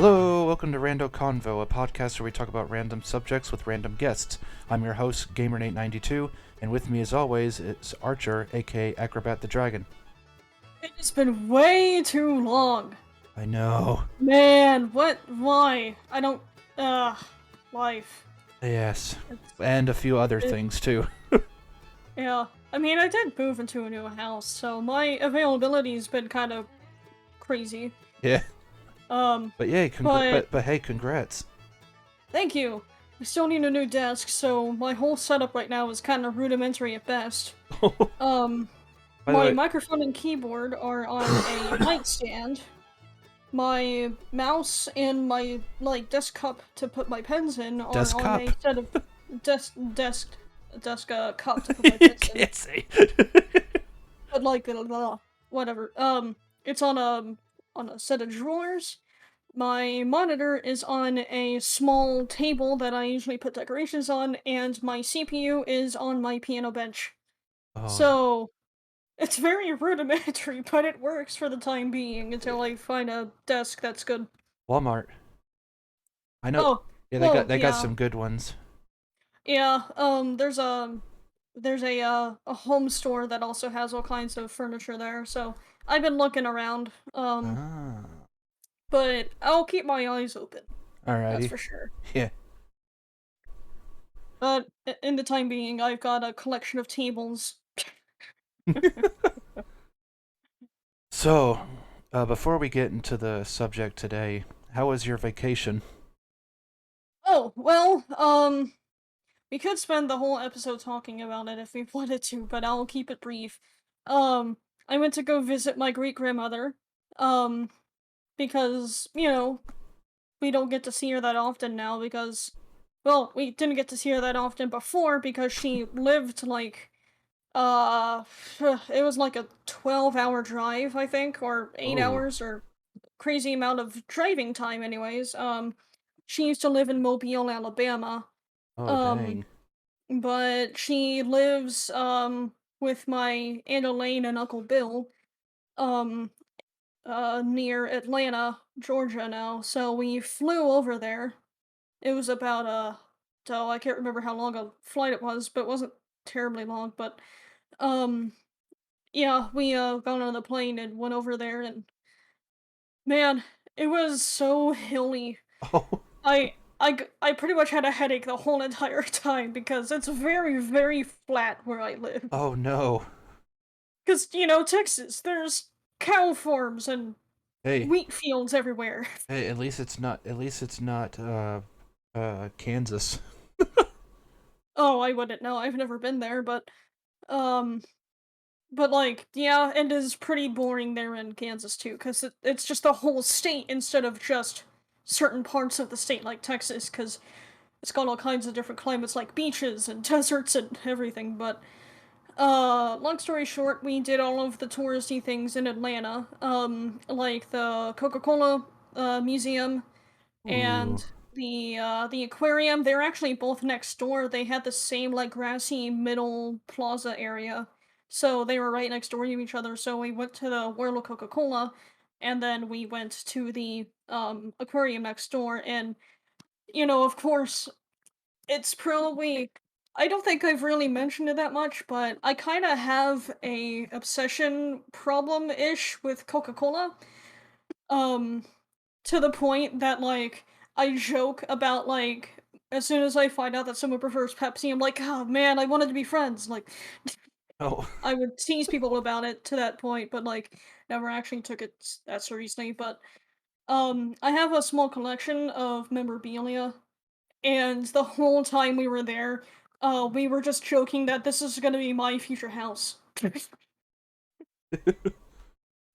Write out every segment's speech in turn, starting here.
Hello, welcome to RandoConvo, a podcast where we talk about random subjects with random guests. I'm your host, GamerNate92, and with me as always is Archer, aka Acrobat the Dragon. It has been way too long. I know. Man, what? Why? I don't. Life. Yes, It's, and a few other it, things too. yeah. I mean, I did move into a new house, so my availability's been kind of crazy. Yeah, Um, but yay, but but hey, congrats. thank you. I still need a new desk, so my whole setup right now is kind of rudimentary at best. Um, By the my way, microphone and keyboard are on a nightstand. My mouse and my desk cup to put my pens in are on desktop. a set of desk cup to put my You pens in. can't say. But whatever. It's on a set of drawers. My monitor is on a small table that I usually put decorations on, and my CPU is on my piano bench. Oh, So it's very rudimentary, but it works for the time being until I find a desk that's good. Walmart. I know. Oh, Yeah, well, they got yeah. some good ones. Yeah, there's a home store that also has all kinds of furniture there, so I've been looking around. Ah, But I'll keep my eyes open. That's alrighty. for sure. Yeah. But in the time being, I've got a collection of tables. So, before we get into the subject today, how was your vacation? Oh, well, we could spend the whole episode talking about it if we wanted to, but I'll keep it brief. Um, I went to go visit my great grandmother. Um, because, we don't get to see her that often now because, well, we didn't get to see her that often before because she lived uh, it was like a 12-hour drive, I think, or 8 Oh, hours, or crazy amount of driving time anyways. She used to live in Mobile, Alabama. oh, Um, dang. but she lives, with my Aunt Elaine and Uncle Bill, um, near Atlanta, Georgia now, so we flew over there. It was about, so I can't remember how long a flight it was, but it wasn't terribly long, but, um, yeah, we, got on the plane and went over there, and man, it was so hilly. Oh, I pretty much had a headache the whole entire time because it's very, very flat where I live. oh no. 'Cause, Texas, there's cow farms and Hey, wheat fields everywhere. hey, at least it's not, Kansas. Oh, I wouldn't know, I've never been there, um, but, yeah, it is pretty boring there in Kansas too, 'cause it's just the whole state instead of just certain parts of the state like Texas, 'cause it's got all kinds of different climates like beaches and deserts and everything, but, long story short, we did all of the touristy things in Atlanta, like the Coca-Cola, museum, Ooh. and the aquarium. They're actually both next door. They had the same like grassy middle plaza area, so they were right next door to each other. So we went to the World of Coca-Cola, and then we went to the aquarium next door. And of course, it's probably, I don't think I've really mentioned it that much, but I kind of have a obsession problem ish with Coca-Cola. Um, to the point that, I joke about, as soon as I find out that someone prefers Pepsi, I'm like, "Oh, man, I wanted to be friends." Like, Oh, I would tease people about it to that point, but, never actually took it that seriously, but, I have a small collection of memorabilia, and the whole time we were there, we were just joking that this is gonna be my future house.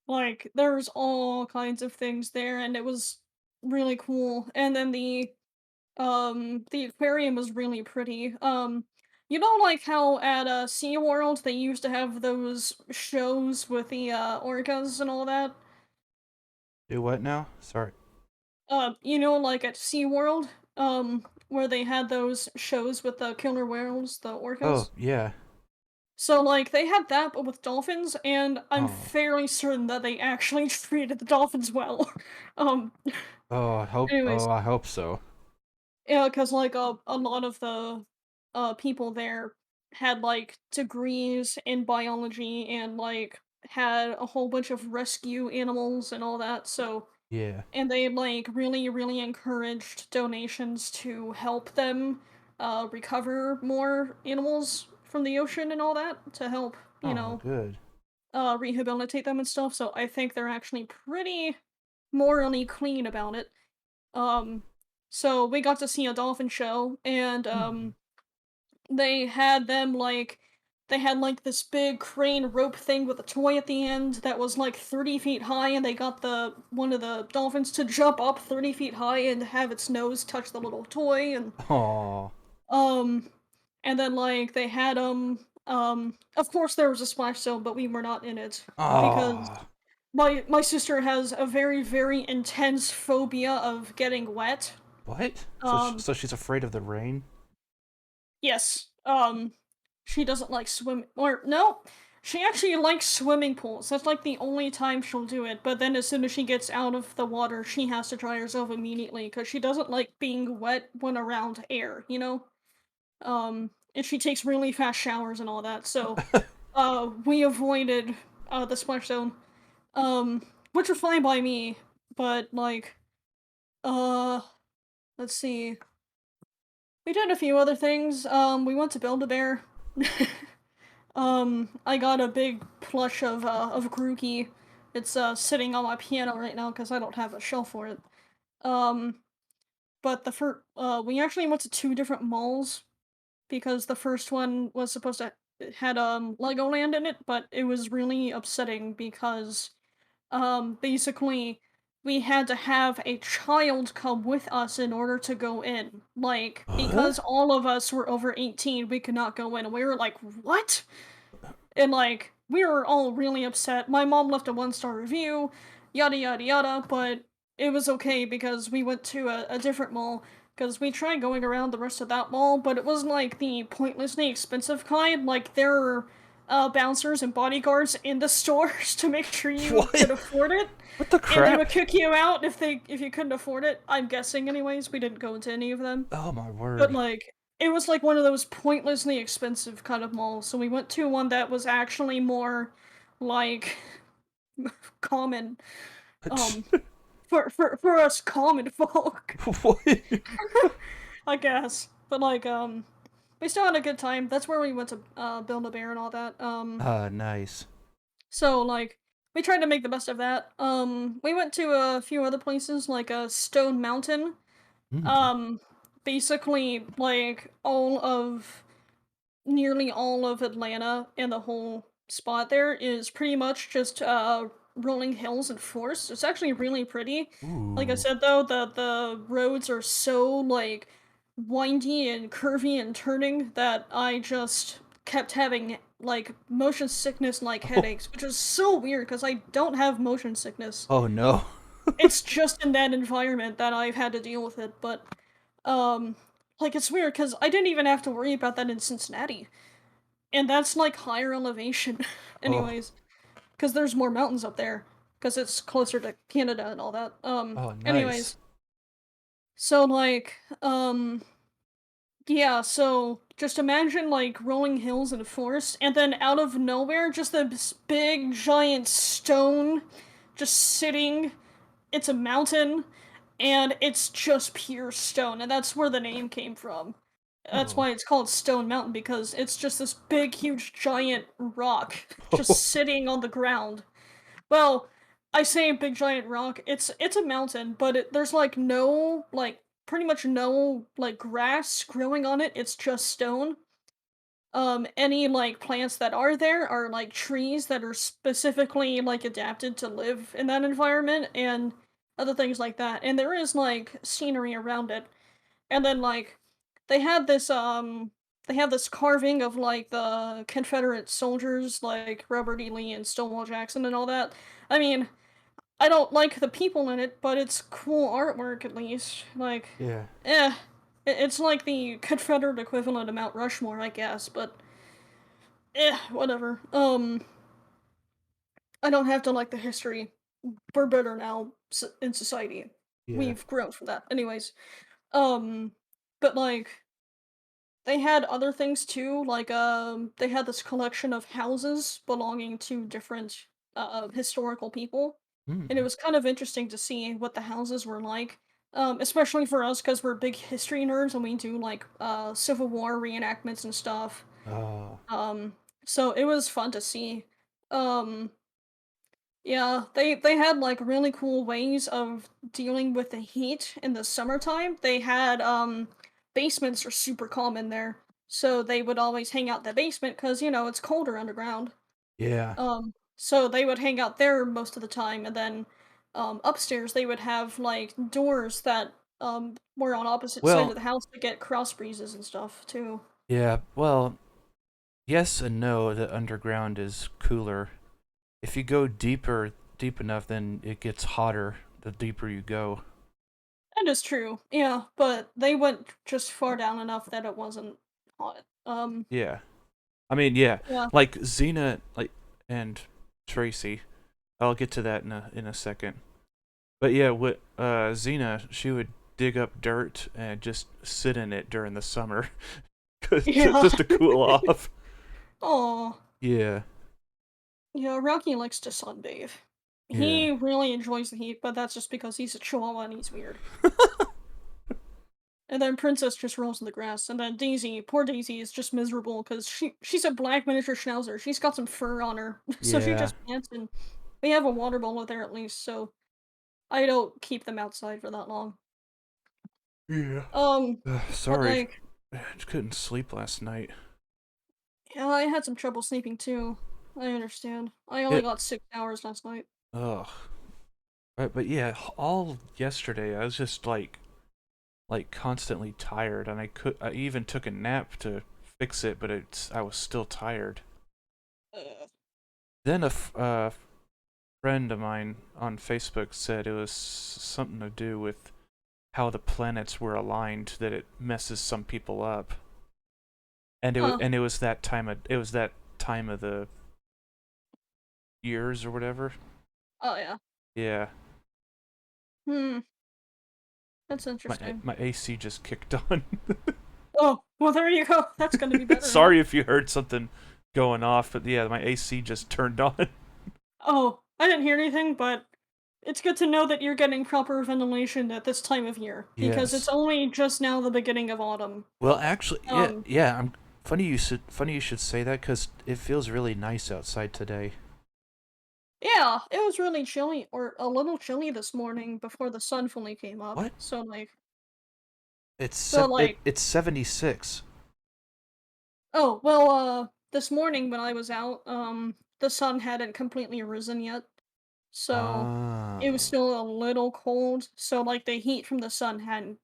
Like, there's all kinds of things there, and it was really cool, and then the aquarium was really pretty. Like how at SeaWorld they used to have those shows with the orcas and all that? do what now? Sorry. Like at SeaWorld, where they had those shows with the killer whales, the Oh, orcas. yeah. So they had that but with dolphins, and I'm Oh, fairly certain that they actually treated the dolphins well. um Oh, I hope. Oh, Anyways, I hope so. yeah, because like a lot of the people there had like degrees in biology and like had a whole bunch of rescue animals and all that. So Yeah. and they like really encouraged donations to help them recover more animals from the ocean and all that to help, Oh, good. rehabilitate them and stuff. So I think they're actually pretty morally clean about it. Um, so we got to see a dolphin show, and Hmm. they had them like they had like this big crane rope thing with a toy at the end that was like 30 feet high, and they got the one of the dolphins to jump up 30 feet high and have its nose touch the little toy, Oh. um and then like they had of course there was a splash zone, but we were not in it because Oh. my sister has a very intense phobia of getting wet. What? So, Um, so she's afraid of the rain? yes. She doesn't like swim or no, she actually likes swimming pools. That's like the only time she'll do it. But then as soon as she gets out of the water, she has to dry herself immediately because she doesn't like being wet when around air, you know? And she takes really fast showers and all that. So, we avoided the splash zone. Which was fine by me, but like uh let's see. We did a few other things. We went to Build-A-Bear. I got a big plush of Grookey. It's sitting on my piano right now because I don't have a shelf for it. Um, but the first we actually went to two different malls because the first one was supposed to it had Legoland in it, but it was really upsetting because basically we had to have a child come with us in order to go in. Like, Huh? because all of us were over 18, we could not go in. And we were like, what? And like, we were all really upset. My mom left a 1-star review, yada yada yada, but it was okay because we went to a different mall. Because we tried going around the rest of that mall, but it wasn't like the pointlessly expensive kind. Like, there were bouncers and bodyguards in the stores to make sure you What? could afford it, What the and they crap? would kick you out if you couldn't afford it. I'm guessing, anyways. We didn't go into any of them. Oh my But, word. like, it was, like, one of those pointlessly expensive kind of malls, so we went to one that was actually more, like, common, um, for us common folk, What? I guess. But, like, we still had a good time. That's where we went to, Build-A-Bear and all that, Nice. so, like, we tried to make the best of that. We went to a few other places, like, Stone Mountain. Hmm. Um, basically, like, nearly all of Atlanta and the whole spot there is pretty much just rolling hills and forests. It's actually really pretty. Like I Ooh. said though, the roads are so like windy and curvy and turning that I just kept having like motion sickness and like Oh. headaches, which is so weird because I don't have motion sickness. Oh no. It's just in that environment that I've had to deal with it, but um like it's weird because I didn't even have to worry about that in Cincinnati. And that's like higher elevation, Oh. anyways, because there's more mountains up there, because it's closer to Canada and all that. Oh, nice. Anyways, so like, yeah, so just imagine like rolling hills and forest, and then out of nowhere, just this big giant stone just sitting. It's a mountain, and it's just pure stone, and that's where the name came from. That's Oh. why it's called Stone Mountain because it's just this big, huge, giant rock just sitting on the ground. Well, I say big giant rock. It's a mountain, but there's like no like pretty much no like grass growing on it. It's just stone. Any like plants that are there are like trees that are specifically like adapted to live in that environment and other things like that. And there is like scenery around it. And then like they had this they have this carving of like the Confederate soldiers like Robert E. Lee and Stonewall Jackson and all that. I mean, I don't like the people in it, but it's cool artwork at least. Like, Yeah. eh. It's like the Confederate equivalent of Mount Rushmore, I guess, but whatever. I don't have to like the history. We're better now in society. Yeah. we've grown from that. Anyways, um, but like they had other things too, like they had this collection of houses belonging to different historical people, and it Mm. was kind of interesting to see what the houses were like. Especially for us because we're big history nerds and we do like Civil War reenactments and stuff. Oh. Um, so it was fun to see. Um, yeah, they had like really cool ways of dealing with the heat in the summertime. They had basements are super common there. So they would always hang out in the basement cuz it's colder underground. Yeah. So they would hang out there most of the time and then upstairs they would have like doors that were on opposite sides Well, of the house to get cross breezes and stuff too. yeah. Well, yes and no. The underground is cooler. If you go deep enough, then it gets hotter the deeper you go. That is true. Yeah, but they went just far down enough that it wasn't hot. Yeah. I mean, yeah. Yeah. Like Xena, and Tracy. I'll get to that in a second. But yeah, what Xena, she would dig up dirt and just sit in it during the summer, Yeah. just to cool off. Oh, Yeah. yeah, Rocky likes to sunbathe. Yeah. He really enjoys the heat, but that's just because he's a chihuahua and he's weird. And then Princess just rolls in the grass, and then Daisy, poor Daisy, is just miserable because she's a black miniature schnauzer. She's got some fur on her, so she Yeah. just pants. And we have a water bottle there at least, so I don't keep them outside for that long. Yeah. But Sorry, like, I couldn't sleep last night. yeah, I had some trouble sleeping too. I understand. I only It. got 6 hours last night. Ugh. But yeah, all yesterday I was just like constantly tired, and I even took a nap to fix it, but I was still tired. Uh, Then a friend of mine on Facebook said it was something to do with how the planets were aligned that it messes some people up, and huh. it was that time of the years or whatever. Oh yeah. Yeah, Hmm. That's my interesting. my AC just kicked on. Oh, well, there you go. That's gonna be better now. Sorry if you heard something going off, but yeah, my AC just turned on. Oh, I didn't hear anything, but it's good to know that you're getting proper ventilation at this time of year because it's Yes. only just now the beginning of autumn. Well, actually, yeah, Um, yeah. I'm funny you should say that because it feels really nice outside today. yeah, it was really chilly or a little chilly this morning before the sun fully came up. What? So like, It's so like, it's 76. oh well, this morning when I was out, the sun hadn't completely risen yet, so it was Ah. still a little cold. So like, the heat from the sun hadn't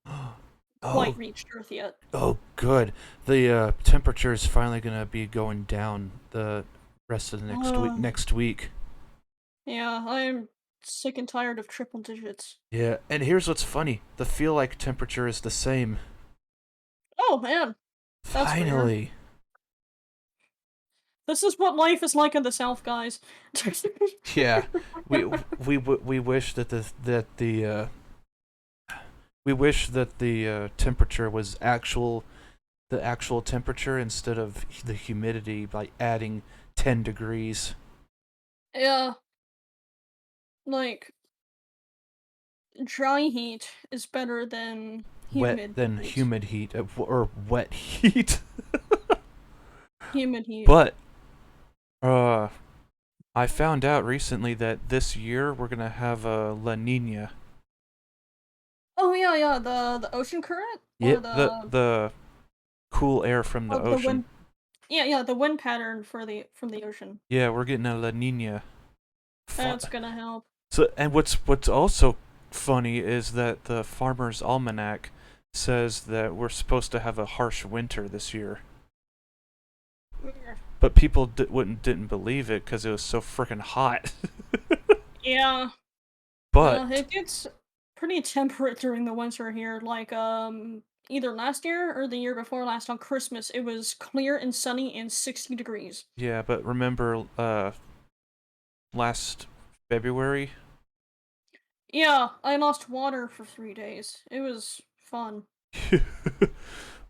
quite Oh, reached Earth yet. oh, good. The temperature is finally gonna be going down the rest of the Uh, next week. yeah, I'm sick and tired of triple digits. Yeah, and here's what's funny: the feel like temperature is the same. Oh man, that's rare. Finally. This is what life is like in the South, guys. Yeah, we we wish that we wish that the temperature was the actual temperature instead of the humidity by adding 10 degrees. Yeah, like dry heat is better than Wet humid than heat. humid heat or wet heat. Humid heat. But uh I found out recently that this year we're going to have a La Nina. Oh yeah, yeah, the ocean current Yeah, or the the cool air from the the ocean. wind. Yeah, yeah, the wind pattern for the from the ocean. Yeah, we're getting a La Nina. Fu- That's gonna help. So, and what's also funny is that the Farmer's Almanac says that we're supposed to have a harsh winter this year, but people didn't believe it because it was so freaking hot. Yeah, But it gets pretty temperate during the winter here. Like either last year or the year before last on Christmas, it was clear and sunny and 60 degrees. yeah, but remember last February? Yeah, I lost water for 3 days. It was fun.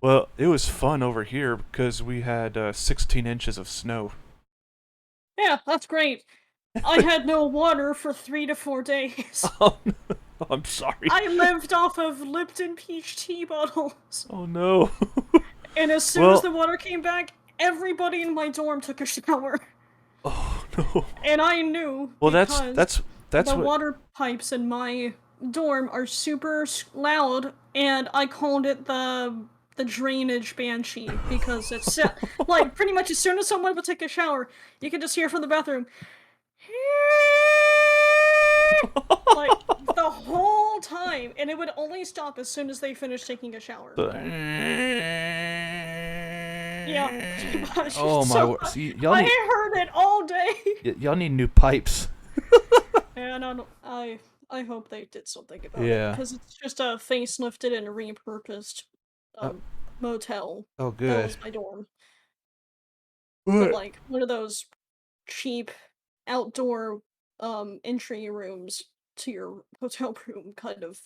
Well, it was fun over here because we had 16 inches of snow. Yeah, that's great. I had no water for 3 to 4 days. Oh no, I'm sorry. I lived off of Lipton peach tea bottles. Oh no. And as soon as Well, the water came back, everybody in my dorm took a shower. oh no. And I knew Well, because that's the what. water pipes in my dorm are super loud, and I called it the drainage banshee because it's like pretty much as soon as someone would take a shower, you could just hear from the bathroom, like the whole time, and it would only stop as soon as they finished taking a shower. Yeah, pretty much. Oh my So word! See, y'all I need heard it all day. y'all need new pipes. And I hope they did something about it Yeah. because it's just a facelifted and repurposed Uh, motel. oh, That good. was my dorm, but What? like one of those cheap outdoor entry rooms to your hotel room kind of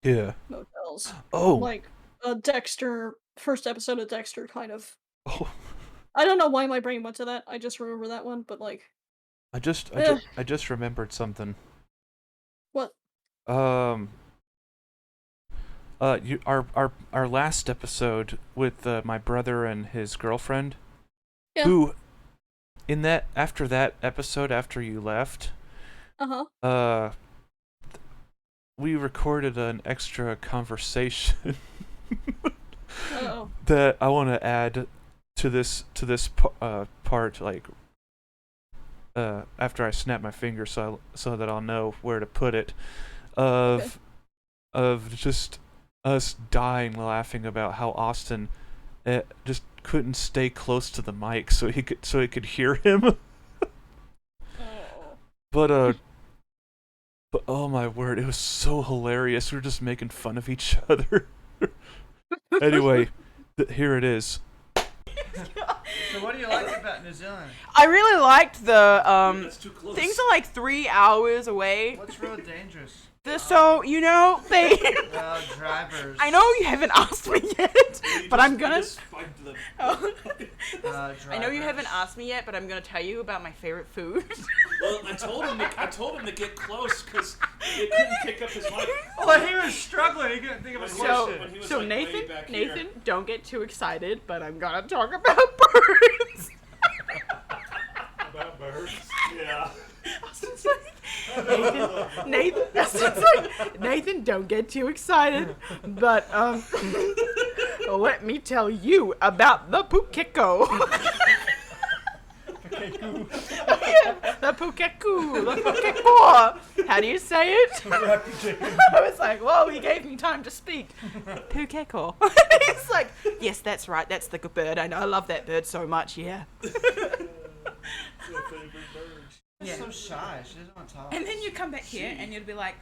Yeah. motels, Oh. like a Dexter first episode of Dexter kind of. Oh. I don't know why my brain went to that. I just remember that one, but like, eh, I just remembered something. what? Um. Our last episode with my brother and his girlfriend, Yeah. who, in that after that episode after you left, Uh-huh. we recorded an extra conversation Uh-oh. that I want to add to this part, like after I snap my finger, so that I'll know where to put it, of just us dying laughing about how Austin just couldn't stay close to the mic so he could hear him. Oh. But oh my word, it was so hilarious. We were just making fun of each other. Anyway, here it is. So what do you like about New Zealand? I really liked the That's too close. things are like 3 hours away. What's real dangerous? So they. Well, drivers. I know you haven't asked me yet, but I'm gonna. Oh. I know you haven't asked me yet, but I'm gonna tell you about my favorite food. Well, I told him to get close because he couldn't pick up his mic. Well, he was struggling. He couldn't think of a So, question. so Nathan, don't get too excited, but I'm gonna talk about birds. About birds? Yeah. Austin's like, Nathan, don't get too excited, but let me tell you about the Pukeko. Yeah, the Pukeko. How do you say it? I was like, well, he gave me time to speak. Pukeko. He's like, yes, that's right. That's the good bird. I know. I love that bird so much. Yeah. She's so shy. She doesn't want to talk. And then you come back here and you'd be like,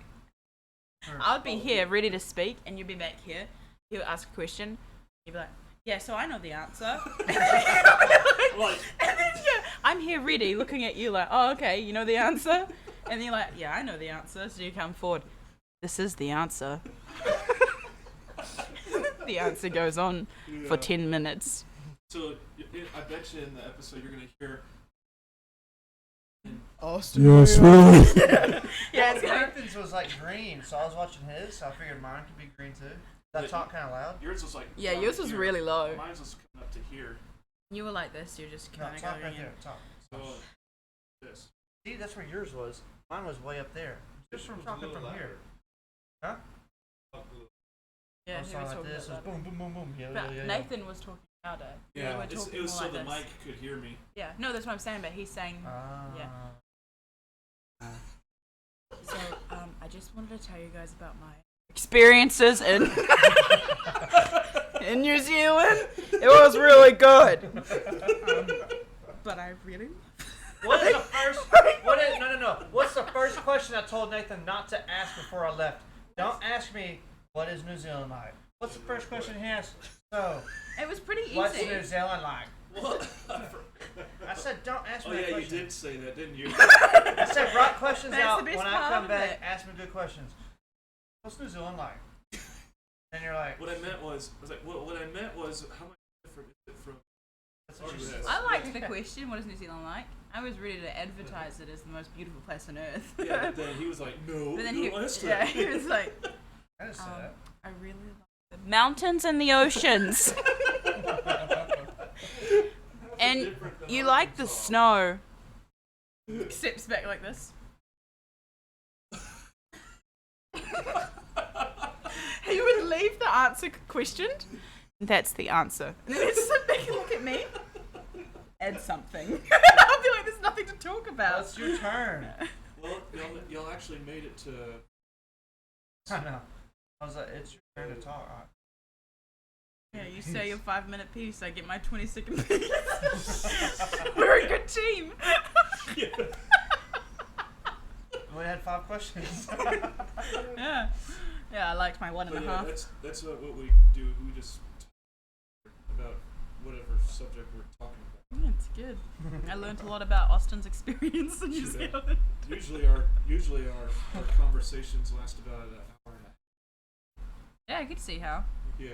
I'd be here ready to speak, and you'd be back here. You'll ask a question. You'd be like, yeah, so I know the answer. And then I'm here ready, looking at you like, oh, okay, you know the answer? And then you're like, yeah, I know the answer. So you come forward. This is the answer. The answer goes on for 10 minutes. So I bet you in the episode you're gonna hear. Austin. Yes, really. Yeah, it's gonna, Nathan's was like green, so I was watching his, so I figured mine could be green too. Did I talk kind of loud? Yours was like. yeah, yours was really low. Mine was coming up to here. You were like this. You're just No, kind of talk going right in. there. Talk. So this. See, that's where yours was. Mine was way up there. Just from talking from here. Huh? Yeah, I was he talking was like talking this. It was about that. boom, boom, boom, boom. Yeah, But yeah. Nathan was talking louder. You were talking it was more so like the this. mic could hear me. Yeah, no, that's what I'm saying. But he's saying, yeah. So, I just wanted to tell you guys about my experiences in in New Zealand. It was really good. But I really. What is the first? No. What's the first question I told Nathan not to ask before I left? Don't ask me what is New Zealand like. What's the first question he asked? So, It was pretty easy. what's New Zealand like? What? I said, don't ask Oh me that yeah, you question. did say that, didn't you? I said, write questions That's out the best when I part come of back. it. Ask me good questions. what's New Zealand like? And you're like, What I meant was how much different is it from? that's what you Yes. said. I liked the question. What is New Zealand like? I was ready to advertise it as the most beautiful place on earth. Yeah, but then he was like, no, But then no, last yeah, time. he was like, I just said that. I really like the mountains and the oceans. And Different than you like the Arkansas. snow. Steps back like this. He would leave the answer questioned. That's the answer. And then he'd sit back and look at me. Add something. I'll be like, there's nothing to talk about. Well, it's your turn. Well, y'all actually made it to. I know. I was like, it's your turn to talk. Yeah, you say your 5-minute piece, I get my 20-second piece. We're a good team. Yeah. We had 5 questions. Yeah. Yeah, I liked my 1.5. But yeah, that's what we do. We just talk about whatever subject we're talking about. Yeah, it's good. I learned a lot about Austin's experience in New Yeah. Zealand. Usually our conversations last about an hour and a Yeah, I could see how. half. Yeah.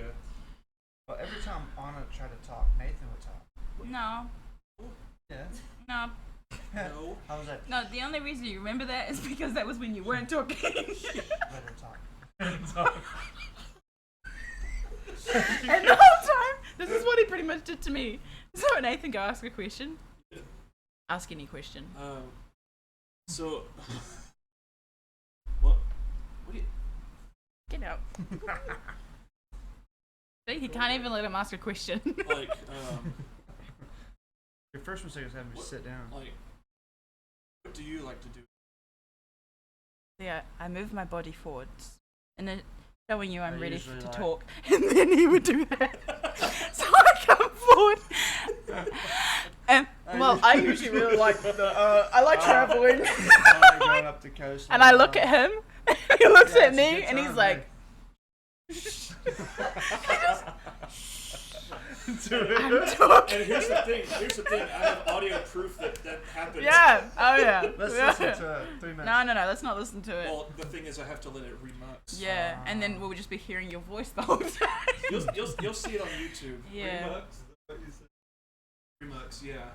Well, every time Anna tried to talk, Nathan would talk. No. Yeah. No. No. How was that? No, the only reason you remember that is because that was when you weren't talking. Let her talk. And the whole time, this is what he pretty much did to me. So Nathan, go ask a question. Ask any question. So. What do you? Get out. See, he can't even let him ask a question. Like, Your first mistake was having me sit down. like, what do you like to do? Yeah, I move my body forwards. And then showing you I'm I ready usually to like- talk. And then he would do that. So I come forward. And, well, I usually really like I like traveling. I like going up the coast. And I look at him, and he looks Yeah, at it's a me, good and he's time, like, I'm talking. And here's the thing. I have audio proof that happened. Yeah, oh yeah. Let's Yeah. listen to 3 minutes. No, let's not listen to it. Well, the thing is, I have to let it remux. Yeah, and then we'll just be hearing your voice the whole time. You'll see it on YouTube. Yeah. Remux, yeah.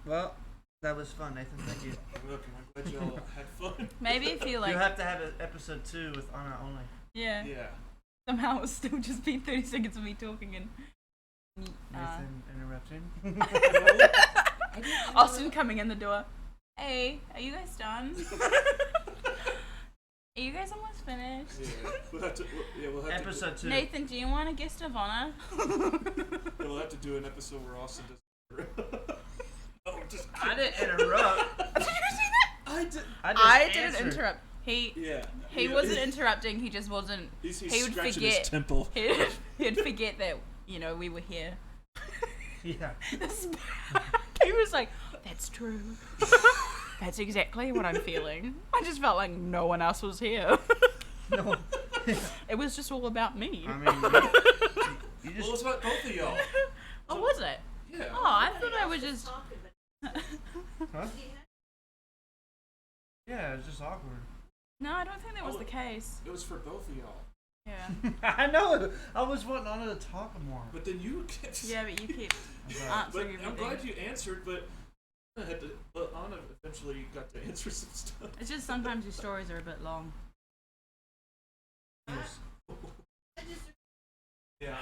Well, that was fun, Nathan. Thank you. You're welcome. I'm glad y'all had fun. Maybe if you like, You have to have an episode 2 with Anna only. yeah, Yeah. somehow it'll still just be 30 seconds of me talking and Nathan interrupting. I didn't Austin coming in the door. Hey, are you guys done? Are you guys almost finished? Yeah. We'll have to. We'll have Episode 2. Nathan, do you want a guest of honor? We'll have to do an episode where Austin does. Oh, just. I didn't interrupt. Did you see that? I did. I didn't answered. interrupt. He Yeah. wasn't interrupting. He just wasn't. He's he would scratching forget. his temple. He'd forget that we were here. Yeah. He was like, "That's true. That's exactly what I'm feeling." I just felt like no one else was here. No. It was just all about me. I mean, you Well, it's about both of y'all. Oh, was it? Yeah. Oh, I thought I was just. Huh? Yeah, it was just awkward. No, I don't think that was the case. It was for both of y'all. Yeah. I know. I was wanting Anna to talk more. But then you kept. Yeah, but you kept Okay. But answering I'm everything. glad you answered, but Anna eventually got to answer some stuff. It's just sometimes your stories are a bit long. Yes. Yeah,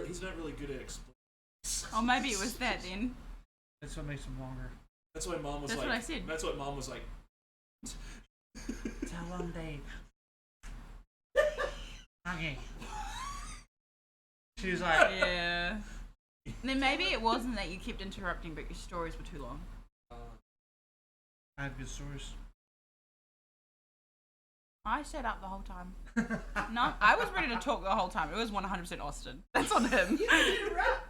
he's not really good at explaining. Or maybe it was that then. That's what makes them longer. That's why Mom was That's like. what I said. That's what Mom was like. Tell them, Dave. Okay. She was like, Yeah. Then maybe it wasn't that you kept interrupting, but your stories were too long. I have good stories. I shut up the whole time. No, I was ready to talk the whole time. It was 100% Austin. That's on him. You can interrupt.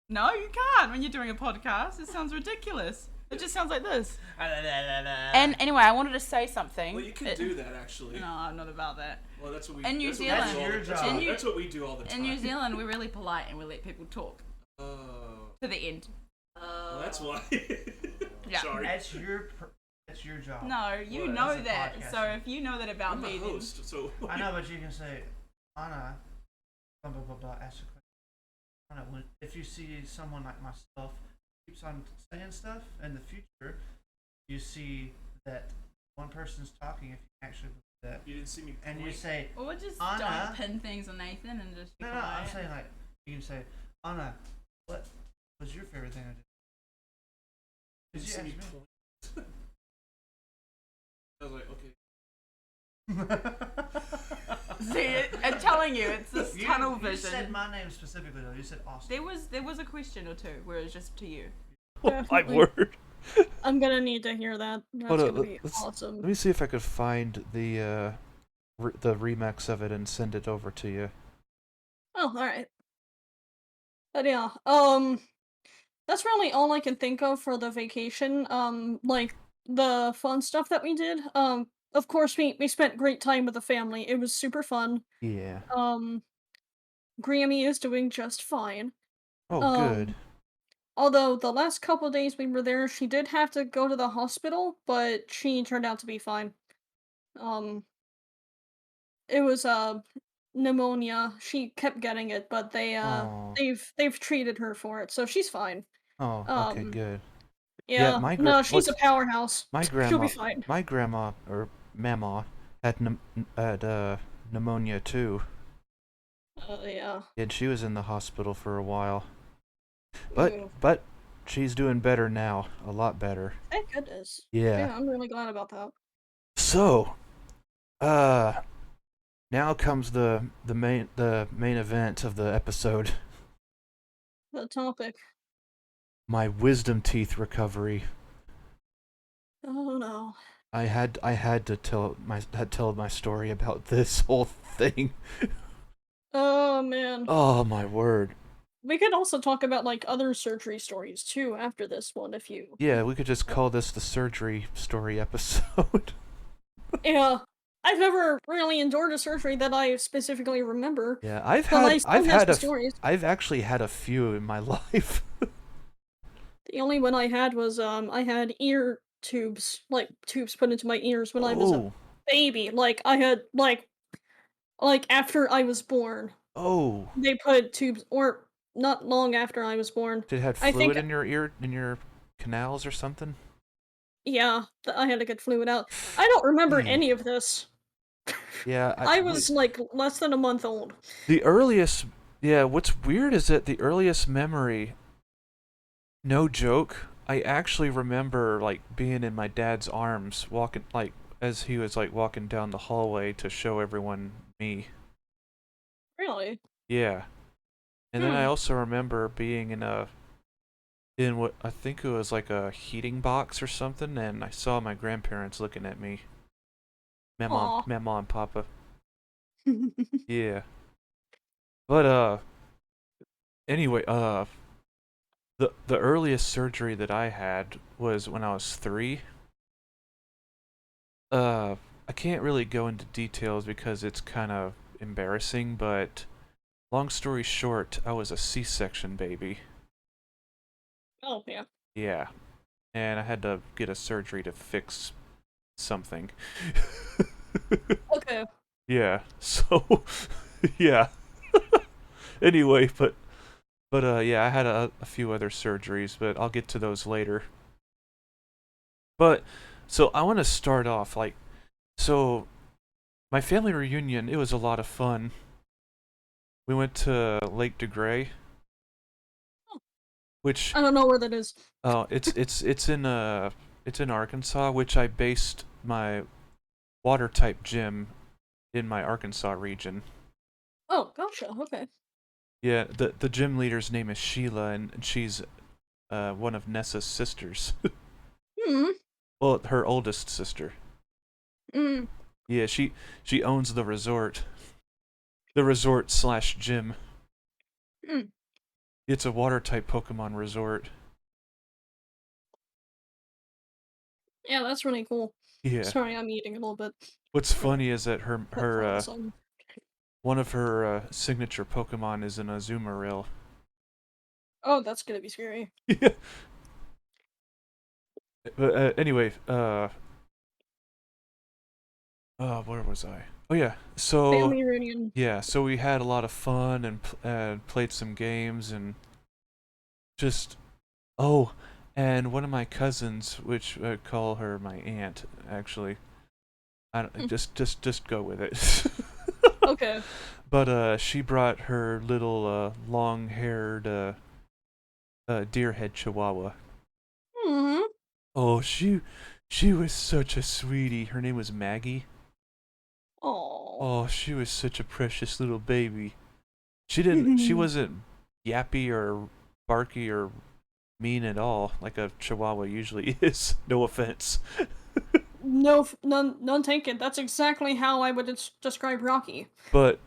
No, you can't when you're doing a podcast. It sounds ridiculous. It just sounds like this. And anyway, I wanted to say something. Well, you can do that actually. No, I'm not about that. Well, that's what we. In New that's what we Zealand- do all That's the- your that's job. what- That's what we do all the time. In New Zealand, we're really polite and we let people talk Oh. to the end. Well, that's why. Yeah. Sorry. That's That's your job. No, you What? know That's a that. podcast. So if you know that about I'm the me, then host, so I know, but you can say, Anna, blah blah blah blah. Ask a question. Anna, if you see someone like myself keeps on saying stuff in the future, you see that one person's talking. If you actually believe that, you didn't see me. and you point. say, or just Anna. don't pin things on Nathan and just be no, I'm quiet. saying like you can say, Anna, what was your favorite thing I did? You Did didn't you see me ask point. I was like, okay. See, I'm telling you, it's this tunnel You vision. said my name specifically though. You said Austin. There was a question or two where it was just to you. Oh my Definitely. word. I'm gonna need to hear that. That's Hold on, gonna be let's- awesome. Let me see if I could find the remix of it and send it over to you. Oh, alright. But yeah, that's really all I can think of for the vacation. Like the fun stuff that we did. Of course we spent great time with the family. It was super fun. Yeah. Grammy is doing just fine. Oh, good. Um, although the last couple days we were there, she did have to go to the hospital, but she turned out to be fine. Um, it was pneumonia. She kept getting it, but Oh. they've treated her for it, so she's fine. Oh, okay, Um, good. Yeah, yeah, no, she's a powerhouse. my She'll be grandma, fine. my grandma or mama had pneumonia too, Yeah. and she was in the hospital for a while. Ooh, But she's doing better now, a lot better. thank goodness. Yeah. Yeah, I'm really glad about that. So, now comes the main event of the episode. The topic. My wisdom teeth recovery. Oh no. I had to tell my story about this whole thing. Oh man. Oh my word. We could also talk about like other surgery stories too after this one if you. Yeah, we could just call this the surgery story episode. Yeah. I've never really endured a surgery that I specifically remember. Yeah, But I still have some stories. I've actually had a few in my life. The only one I had was I had ear tubes, like tubes put into my ears when I was a Oh, baby. Like I had like after I was born. oh. They put tubes or not long after I was born. Did it have I fluid think in your ear, in your canals or something? yeah, I had to get fluid out. I don't remember Ew. any of this. Yeah, I was like less than a month old. the earliest. Yeah, what's weird is that the earliest memory. No joke. I actually remember like being in my dad's arms, walking like as he was like walking down the hallway to show everyone me. Really? Yeah. And then I Hmm. also remember being in what I think it was like a heating box or something, and I saw my grandparents looking at me. Aw. Mama and Papa. Yeah. But anyway, the earliest surgery that I had was when I was 3. I can't really go into details because it's kind of embarrassing, but long story short, I was a C-section baby. Oh yeah. Yeah. And I had to get a surgery to fix something. Okay. Yeah. So yeah. Anyway, but yeah, I had a few other surgeries, but I'll get to those later. But so I want to start off like so my family reunion, it was a lot of fun. We went to Lake DeGray, Oh. which I don't know where that is. it's in Arkansas, which I based my water type gym in my Arkansas region. Oh, gotcha. Okay. Yeah, the gym leader's name is Sheila, and she's one of Nessa's sisters. Hmm. Well, her oldest sister. Hmm. Yeah, she owns the resort. The resort slash gym. Hmm. It's a water type Pokemon resort. Yeah, that's really cool. Yeah. Sorry, I'm eating a little bit. What's funny is that her Awesome. one of her signature Pokemon is an Azumarill. Oh, that's gonna be scary. Yeah. But anyway, Where was I? Oh yeah. So Family reunion. yeah, so we had a lot of fun and played some games and just oh, and one of my cousins, which I call her my aunt, actually. I don't, Hmm. just go with it. Okay. But she brought her little long-haired deer-head chihuahua. Hmm. Oh, she was such a sweetie. Her name was Maggie. Oh. Oh, she was such a precious little baby. She wasn't yappy or barky or mean at all, like a chihuahua usually is. No offense. No, none taken. That's exactly how I would describe Rocky. But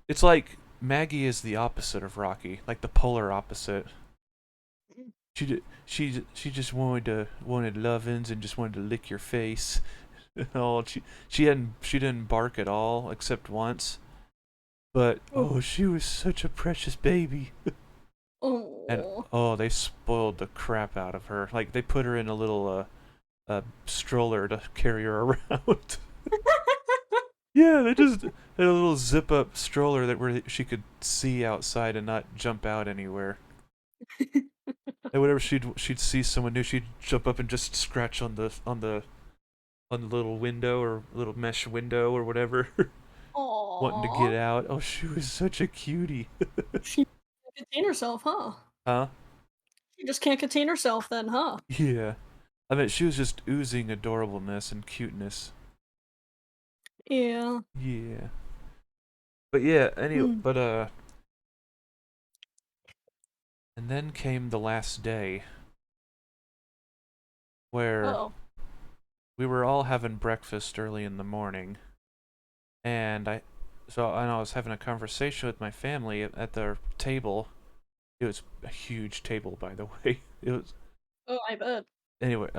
it's like Maggie is the opposite of Rocky, like the polar opposite. She just wanted lovin's and just wanted to lick your face. Oh, she didn't bark at all except once. But Oh. oh, she was such a precious baby. And Oh. oh, they spoiled the crap out of her. Like they put her in a little stroller to carry her around. Yeah, they just had a little zip up stroller that where she could see outside and not jump out anywhere. And whenever she'd see someone new, she'd jump up and just scratch on the little window or little mesh window or whatever, wanting to get Aww. out. Oh, she was such a cutie. She can't contain herself, huh? Huh? She just can't contain herself then, huh? Yeah. I mean, she was just oozing adorableness and cuteness. Yeah. Yeah. But yeah, anyway, Hmm. but and then came the last day where Oh. we were all having breakfast early in the morning, and I was having a conversation with my family at their table. It was a huge table, by the way. It was Oh, I bet. anyway.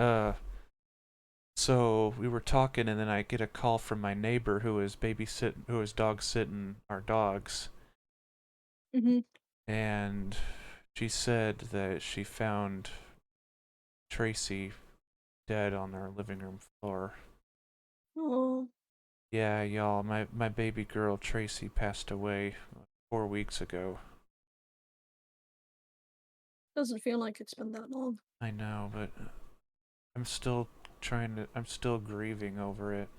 So we were talking, and then I get a call from my neighbor who was dog sitting our dogs, Mm-hmm. and she said that she found Tracy dead on our living room floor. Oh, Yeah, y'all, my baby girl Tracy passed away 4 weeks ago. doesn't feel like it's been that long. I know, but I'm still grieving over it.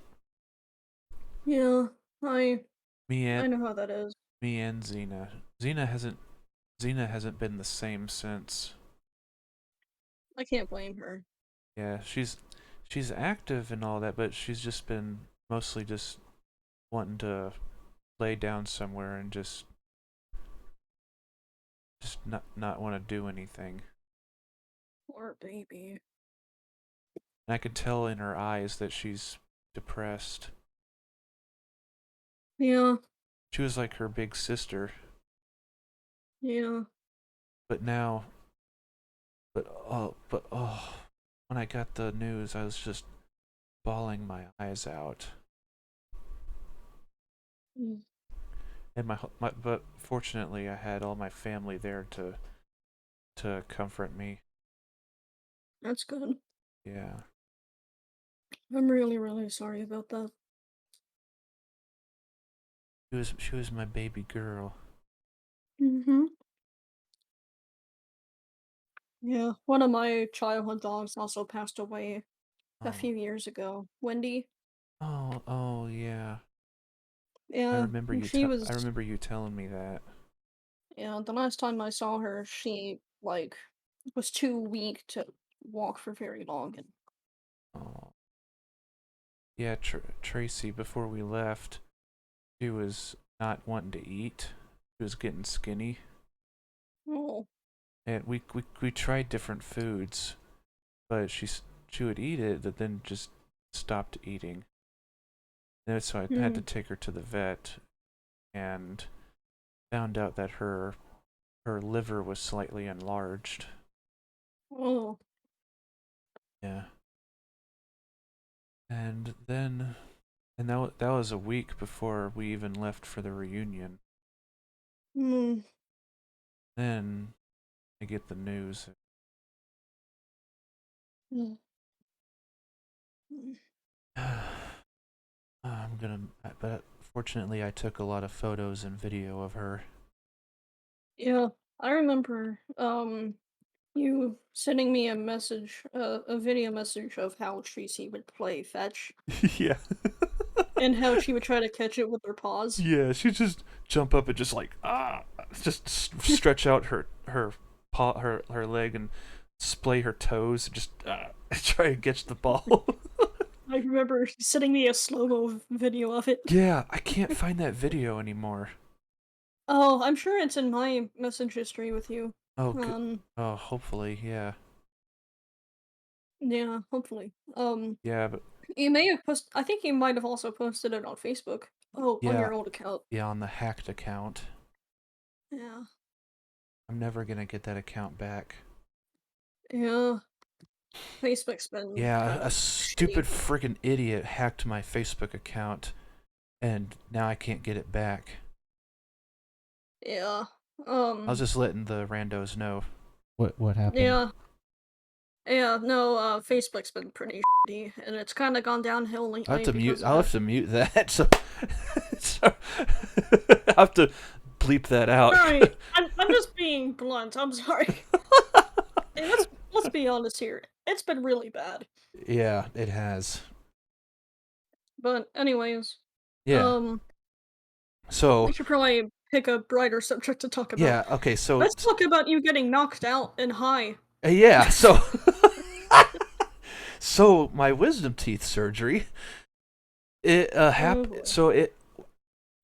Yeah, I Me and I know how that is. me and Xena. Xena hasn't been the same since. I can't blame her. Yeah, she's active and all that, but she's just been mostly just wanting to lay down somewhere and just not want to do anything. Poor baby. And I could tell in her eyes that she's depressed. Yeah, She was like her big sister, yeah. but now, but oh, when I got the news, I was just bawling my eyes out. Mm, And but fortunately, I had all my family there to comfort me. that's good. Yeah, I'm really, really sorry about that. she was my baby girl. Mm-hmm. Yeah, one of my childhood dogs also passed away a Oh, few years ago. Wendy. oh yeah. Yeah, she I was. remember you telling me that. Yeah, the last time I saw her, she like was too weak to walk for very long, and Oh, yeah. Tracy, before we left, she was not wanting to eat. She was getting skinny, oh, and we tried different foods, but she would eat it, but then just stopped eating. And so I had to hmm, take her to the vet, and found out that her liver was slightly enlarged. oh, Yeah, and then that was a week before we even left for the reunion. hmm, Then I get the news. hmm, hmm. I'm but fortunately I took a lot of photos and video of her. Yeah, I remember you sending me a message, a video message of how Tracy would play fetch Yeah. and how she would try to catch it with her paws. Yeah, she'd just jump up and just like just stretch out her paw, her leg and splay her toes, and just try and catch the ball. I remember sending me a slow-mo video of it. Yeah, I can't find that video anymore. Oh, I'm sure it's in my message history with you. Oh, oh, hopefully, yeah. Yeah, hopefully. Yeah, but You may have I think you might have also posted it on Facebook. Oh, on yeah, your old account. yeah, on the hacked account. Yeah. I'm never gonna get that account back. Yeah. Facebook's been Yeah, kinda a stupid shitty. freaking idiot hacked my Facebook account, and now I can't get it back. Yeah. I was just letting the randos know what happened. Yeah. Yeah, no, Facebook's been pretty shitty, and it's kinda gone downhill lately I have to because mute. of I'll have to mute that. So, so I have to bleep that out. Sorry, I'm just being blunt, I'm sorry. Hey, let's be honest here. It's been really bad. Yeah, it has. But anyways, Yeah. So we should probably pick a brighter subject to talk about. yeah. Okay. So Let's talk about you getting knocked out and high. yeah. So so my wisdom teeth surgery. It happened. boy. So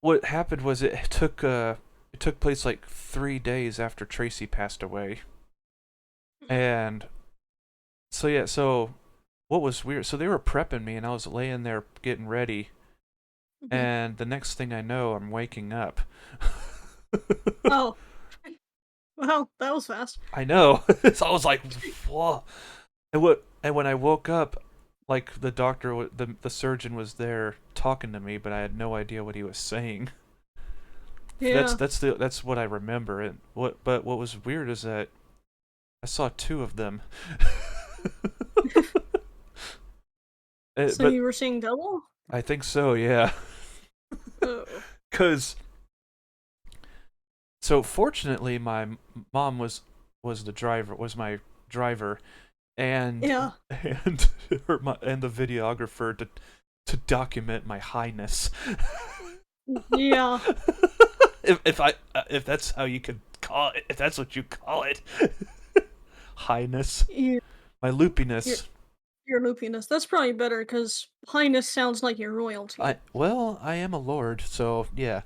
what happened was it took place like 3 days after Tracy passed away. And so yeah, so what was weird, so they were prepping me and I was laying there getting ready, and the next thing I know I'm waking up. Oh. Well, that was fast. I know. So I was like, whoa. And when I woke up, like the doctor, the surgeon was there talking to me, but I had no idea what he was saying. Yeah. That's what I remember. And what was weird is that I saw 2 of them. So But you were seeing double? I think so, yeah. Oh. So fortunately, my mom was my driver, and Yeah. and and the videographer to document my highness. Yeah. If that's how you could call it, if that's what you call it, highness, You, my loopiness. your loopiness. That's probably better, because highness sounds like your royalty. I am a lord, so yeah.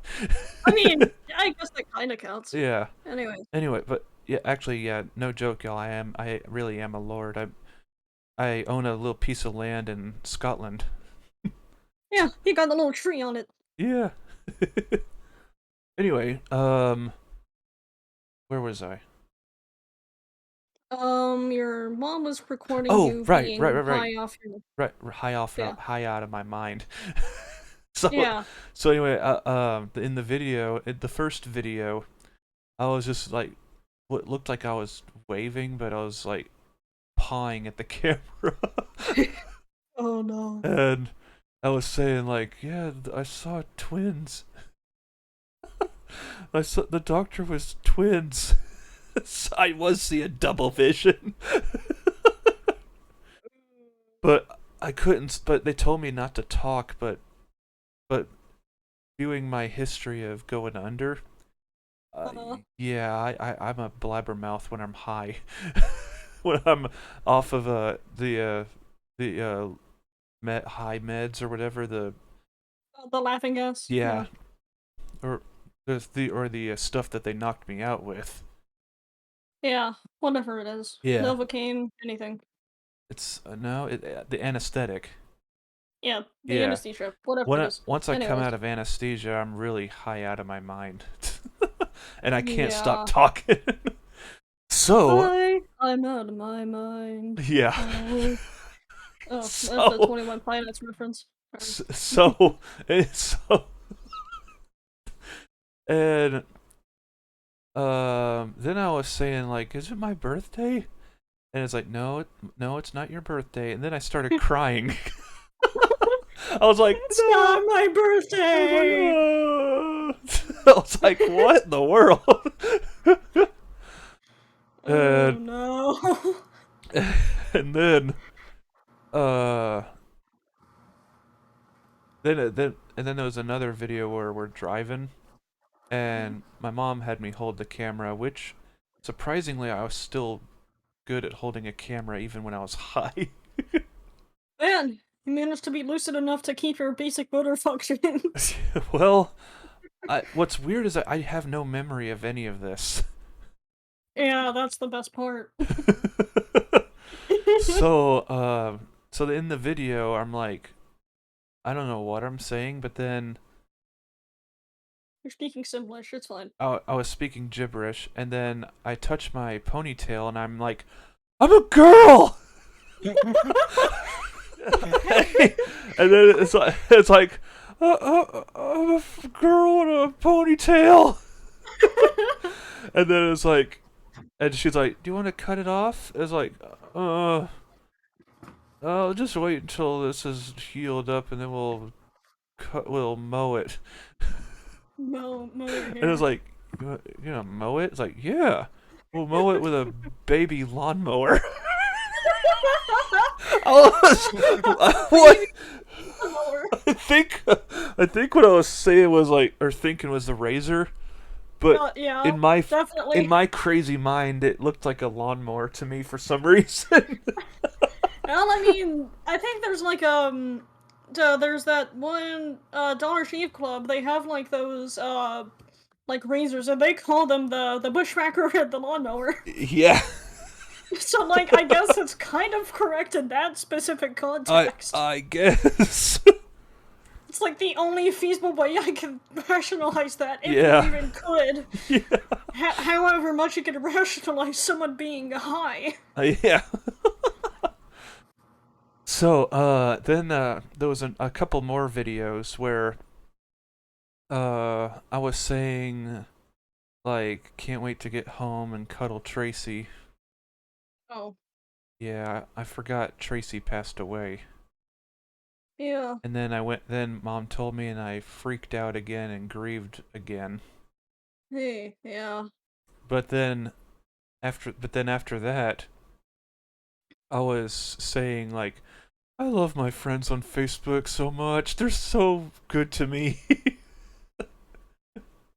I mean, I guess that kinda counts. Yeah. Anyway, But yeah, actually, yeah, no joke, y'all. I really am a lord. I own a little piece of land in Scotland. yeah, you got the little tree on it. Yeah. Anyway, where was I? Your mom was recording Oh, you right. being high off your... Right, Yeah. high out of my mind. So Yeah. so anyway, in the video, in the first video, I was just like, what looked like I was waving, but I was like pawing at the camera. Oh no. And I was saying like, yeah, I saw twins. I saw the doctor was twins. So I was seeing double vision. But I couldn't. But they told me not to talk. But viewing my history of going under, yeah, I'm a blabbermouth when I'm high. When I'm off of the high meds or whatever, the laughing gas. yeah, or the stuff that they knocked me out with. Yeah, whatever it is. Yeah. Novocaine, anything. It's the anesthetic. Yeah, the Yeah. anesthesia, whatever it is. Once I come Anyways. out of anesthesia, I'm really high out of my mind, and I can't Yeah. stop talking. So I'm out of my mind. yeah. Oh, that's So- a 21 Planets reference. So and then I was saying like, is it my birthday? And it's like, no, it's not your birthday. And then I started crying. I was like, It's no. not my birthday. I was like, what in the world? Oh and, no. and then, uh, then there was another video where we're driving, and my mom had me hold the camera, which, surprisingly, I was still good at holding a camera even when I was high. Man, you managed to be lucid enough to keep your basic motor functions. Well, what's weird is that I have no memory of any of this. Yeah, that's the best part. So in the video, I'm like, I don't know what I'm saying, but then You're speaking Simlish, it's fine. I was speaking gibberish, and then I touch my ponytail, and I'm like, I'm a girl! And then it's like I'm a girl in a ponytail. And then it's like, and she's like, do you want to cut it off? It's like, I'll just wait until this is healed up, and then we'll mow it. Mow your And it hair. was like, you know, mow it? It's like, yeah, we'll mow it with a baby lawnmower. What? I think what I was saying was like, or thinking was the razor, but Yeah, in my definitely. in my crazy mind, it looked like a lawnmower to me for some reason. Well, I mean, I think there's like there's that one Dollar Shave Club. They have like those like razors, and they call them the bushwhacker and the lawnmower. Yeah, So like, I guess it's kind of correct in that specific context. I guess. It's like the only feasible way I can rationalize that, if Yeah. you even could. Yeah. However much you could rationalize someone being high. Yeah. So, then there was a couple more videos where I was saying, like, can't wait to get home and cuddle Tracy. Oh. Yeah, I forgot Tracy passed away. Yeah. And then then Mom told me, and I freaked out again and grieved again. Hey, yeah. But then after that, I was saying, like, I love my friends on Facebook so much. They're so good to me.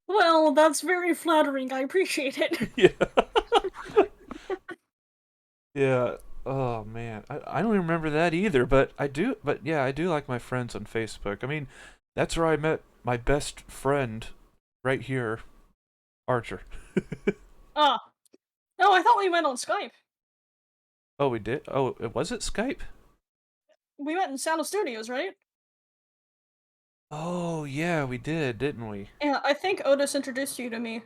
Well, that's very flattering. I appreciate it. Yeah. Yeah. Oh man, I don't even remember that either. But I do. But yeah, I do like my friends on Facebook. I mean, that's where I met my best friend, right here, Archer. Ah. No, I thought we met on Skype. Oh, we did. Oh, was it Skype? We met in Sound Studios, right? Oh yeah, we did, didn't we? Yeah, I think Otis introduced you to me.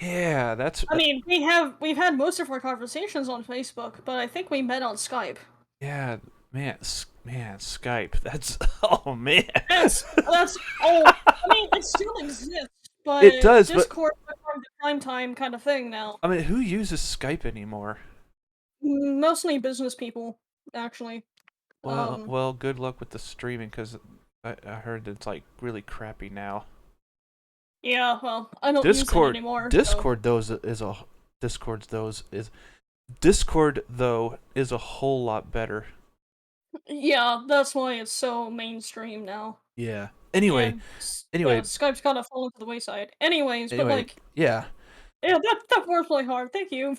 Yeah, that's. I mean, we've had most of our conversations on Facebook, but I think we met on Skype. Yeah, man, Skype. That's. Oh man. That's oh, I mean, it still exists, but It does, but- Discord from the time kind of thing now. I mean, who uses Skype anymore? Mostly business people, actually. Well, good luck with the streaming, because I heard it's like really crappy now. Yeah, well, I don't use it anymore. Discord though is a whole lot better. Yeah, that's why it's so mainstream now. Yeah. Anyway, And yeah, Skype's kind of fallen to the wayside. Anyways, but like, yeah. yeah, that worked really hard. Thank you.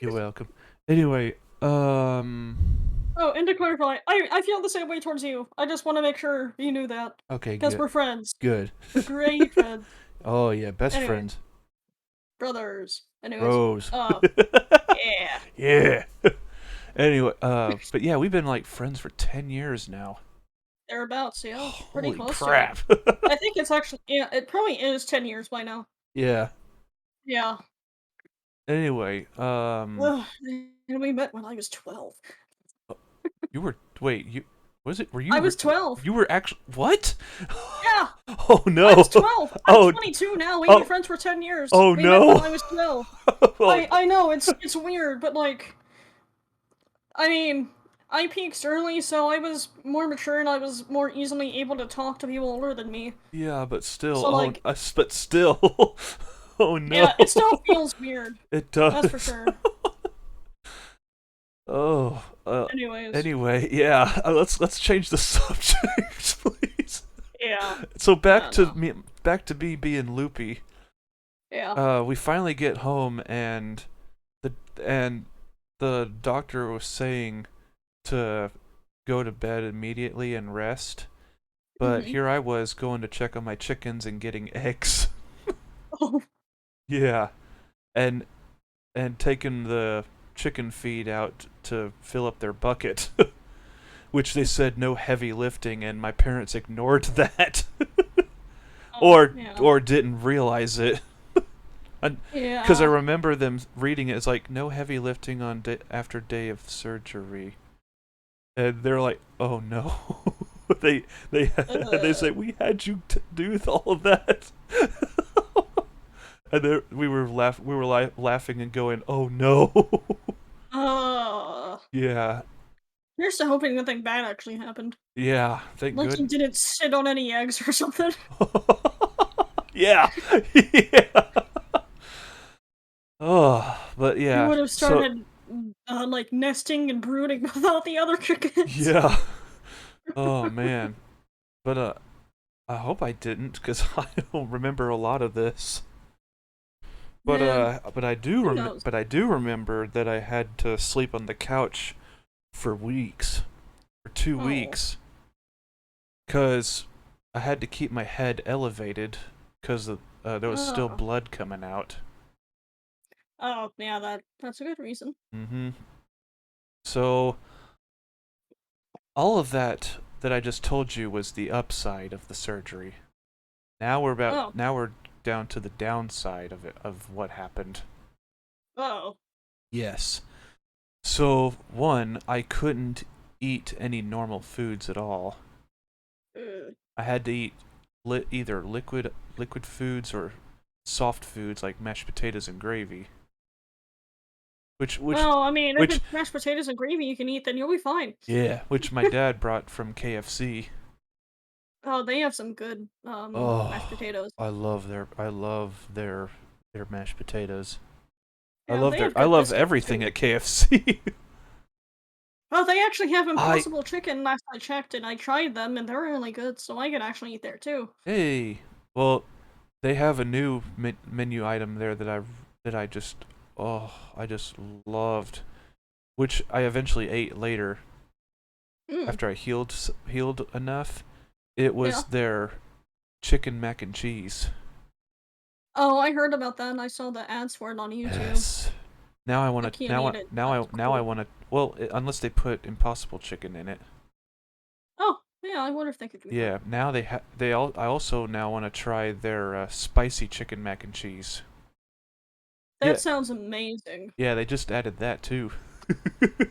You're welcome. Anyway, Oh, and to clarify, I feel the same way towards you. I just want to make sure you knew that. okay, Because good. we're friends. Good. We're great friends. Oh yeah, best Anyway. friends. Brothers. Anyways. Bros. Yeah. Yeah. Anyway, but yeah, we've been like friends for 10 years now. Thereabouts, yeah. Pretty Holy close crap. to it. I think it's actually, yeah, it probably is 10 years by now. Yeah. Yeah. Anyway, Ugh, and we met when I was 12. were you I was 12. You were actually, what? Yeah. Oh no. I was 12. I'm Oh. 22 now. We've been friends for 10 years. Oh, we no. met when I was 12. Well, I know, it's weird, but like, I mean, I peaked early, so I was more mature and I was more easily able to talk to people older than me. Yeah, but still, So, like, but still, oh no, yeah, it still feels weird. it That's for does. sure. Oh, Anyways, anyway, yeah, let's change the subject, please. yeah, So I don't know. back to me being loopy. Yeah. We finally get home the and the doctor was saying to go to bed immediately and rest. But Mhm. here I was going to check on my chickens and getting eggs. Oh, Yeah, and taking the chicken feed out to fill up their bucket, which they said no heavy lifting, and my parents ignored that, yeah. or didn't realize it. Because I Yeah. remember them reading it as like no heavy lifting on after day of surgery, and they're like, "Oh no!" they say we had you do all of that, and then we were laughing and going, "Oh no!" Uh, Yeah, here's to hoping nothing bad actually happened. yeah, thank Like he good. didn't sit on any eggs or something. Yeah, yeah. Oh, but He yeah, would have so started, like, nesting and brooding without the other chickens. yeah. Oh man, but I hope I didn't, because I don't remember a lot of this. Yeah, who knows? But I do remember that I had to sleep on the couch for weeks, for two Oh. weeks, because I had to keep my head elevated, because there was still Oh. blood coming out. Oh, yeah, that's a good reason. Mm-hmm. So all of that I just told you was the upside of the surgery. Oh. Now we're down to the downside of it, of what happened. Oh. Yes. So one, I couldn't eat any normal foods at all. Uh, I had to eat either liquid foods or soft foods like mashed potatoes and gravy. Which well, I mean, if which it's mashed potatoes and gravy you can eat, then you'll be fine. yeah, which my dad brought from KFC. Oh, they have some good, mashed Oh, potatoes. I love their mashed potatoes. Yeah, they have I good love biscuits everything too. at KFC. Oh, they actually have I Impossible Chicken last I checked, and I tried them, and they're really good, so I could actually eat there too. Hey, well, they have a new menu item there that I just loved, which I eventually ate later Mm, after I healed enough. It yeah. was their chicken mac and cheese. Oh, I heard about that, and I saw the ads for it on YouTube. Yes. I can't eat it, but it's Now I cool. want to. Well, unless they put Impossible Chicken in it. Oh, yeah, I wonder if they could do that. Yeah. Now I also now want to try their spicy chicken mac and cheese. That Yeah. sounds amazing. Yeah. They just added that too.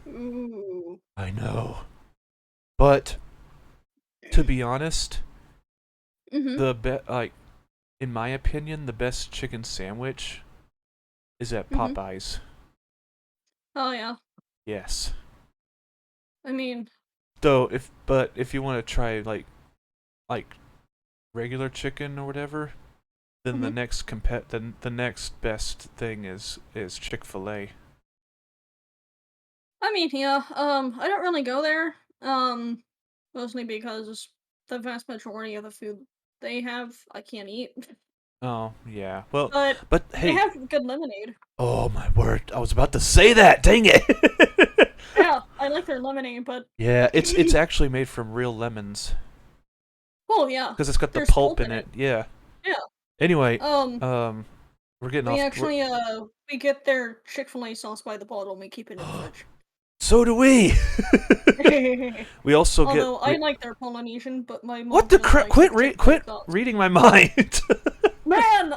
Ooh. I know. But to be honest, Mhm. like in my opinion, the best chicken sandwich is at Mhm. Popeyes. Oh yeah. Yes. I mean, Though if you want to try like regular chicken or whatever, then mhm. the next best thing is Chick-fil-A. I mean, yeah. I don't really go there. Mostly because the vast majority of the food they have I can't eat. Oh, yeah. Well, But but they hey, have good lemonade. oh my word. I was about to say that. Dang it. Yeah, I like their lemonade, but Yeah, it's actually made from real lemons well, yeah. because it's got the There's pulp pulp in in it. it. Yeah. Yeah. Anyway, Um, we're getting we off. actually we get their Chick-fil-A sauce by the bottle and we keep it in the fridge. So do we. We also get Although I like their Polynesian, but my what mom the just crap? likes the Chick-fil-A Quit sauce. reading my mind. Man,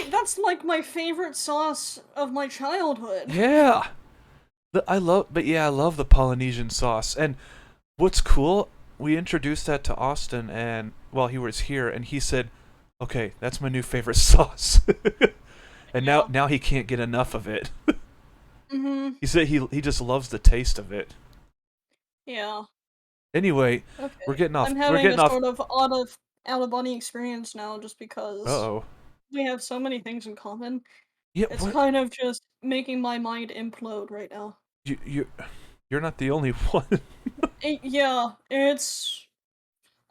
that's like my favorite sauce of my childhood. Yeah. I love the Polynesian sauce. And what's cool, we introduced that to Austin and while he was here, and he said, "Okay, that's my new favorite sauce." And Yeah. now he can't get enough of it. Mhm. He said he just loves the taste of it. Yeah. Anyway, Okay. we're getting off. I'm We're having a getting off. sort of out of body experience now, just because Uh-oh. we have so many things in common. Yeah. It's What? kind of just making my mind implode right now. You're not the only one. Yeah, it's.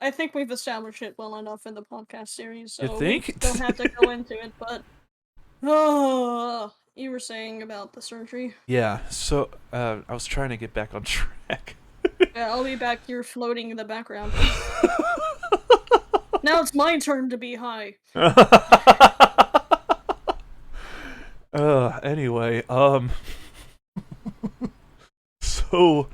I think we've established it well enough in the podcast series, You so we think? don't have to go into it. But oh, you were saying about the surgery. Yeah. So, I was trying to get back on track. Yeah, I'll be back here floating in the background. Now it's my turn to be high. Anyway, so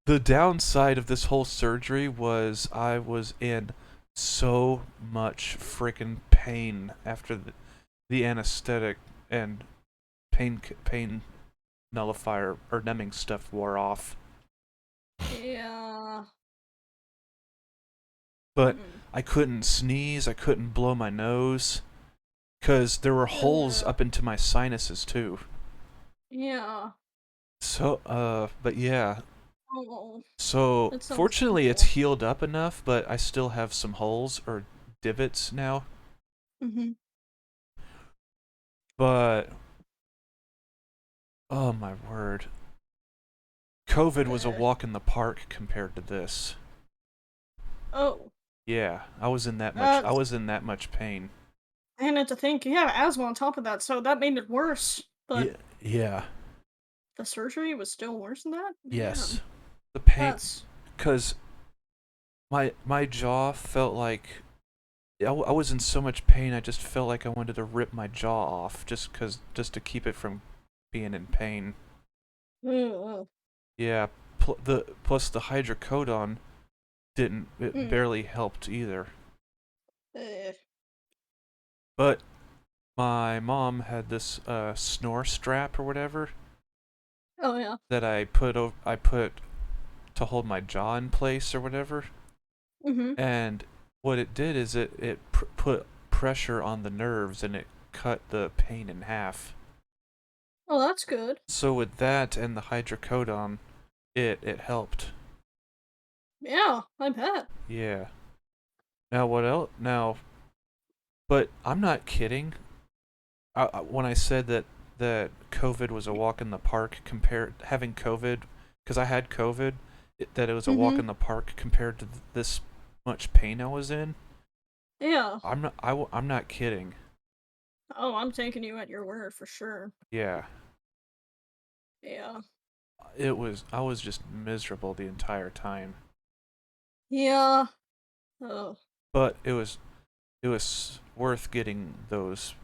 the downside of this whole surgery was I was in so much freaking pain after the anesthetic and pain nullifier or numbing stuff wore off. Yeah. But I couldn't sneeze, I couldn't blow my nose, because there were holes up into my sinuses too. Yeah. So, but yeah. Oh. So, That sounds fortunately, it's painful. healed up enough, but I still have some holes or divots now. Mhm. But, oh my word. COVID was a walk in the park compared to this. Oh. Yeah, I was in that Uh, much pain. and to think, yeah, asthma on top of that, so that made it worse. But Yeah, yeah, the surgery was still worse than that? yes. Man, The pain, that's. because my jaw felt like I was in so much pain. I just felt like I wanted to rip my jaw off, just to keep it from being in pain. Uh, Yeah, plus the hydrocodone didn't it mm, barely helped either. uh, But my mom had this snore strap or whatever oh, yeah. that I put to hold my jaw in place or whatever. Mm-hmm. And what it did is it put pressure on the nerves and it cut the pain in half. Oh, that's good. So with that and the hydrocodone, it helped. Yeah, I bet. Yeah. Now what else? Now, but I'm not kidding. When I said that COVID was a walk in the park compared having COVID, because I had COVID, that it was a walk Mm-hmm. in the park compared to this much pain I was in. Yeah. I'm not kidding. Oh, I'm taking you at your word for sure. Yeah. Yeah. I was just miserable the entire time. Yeah. Oh. But it was worth getting those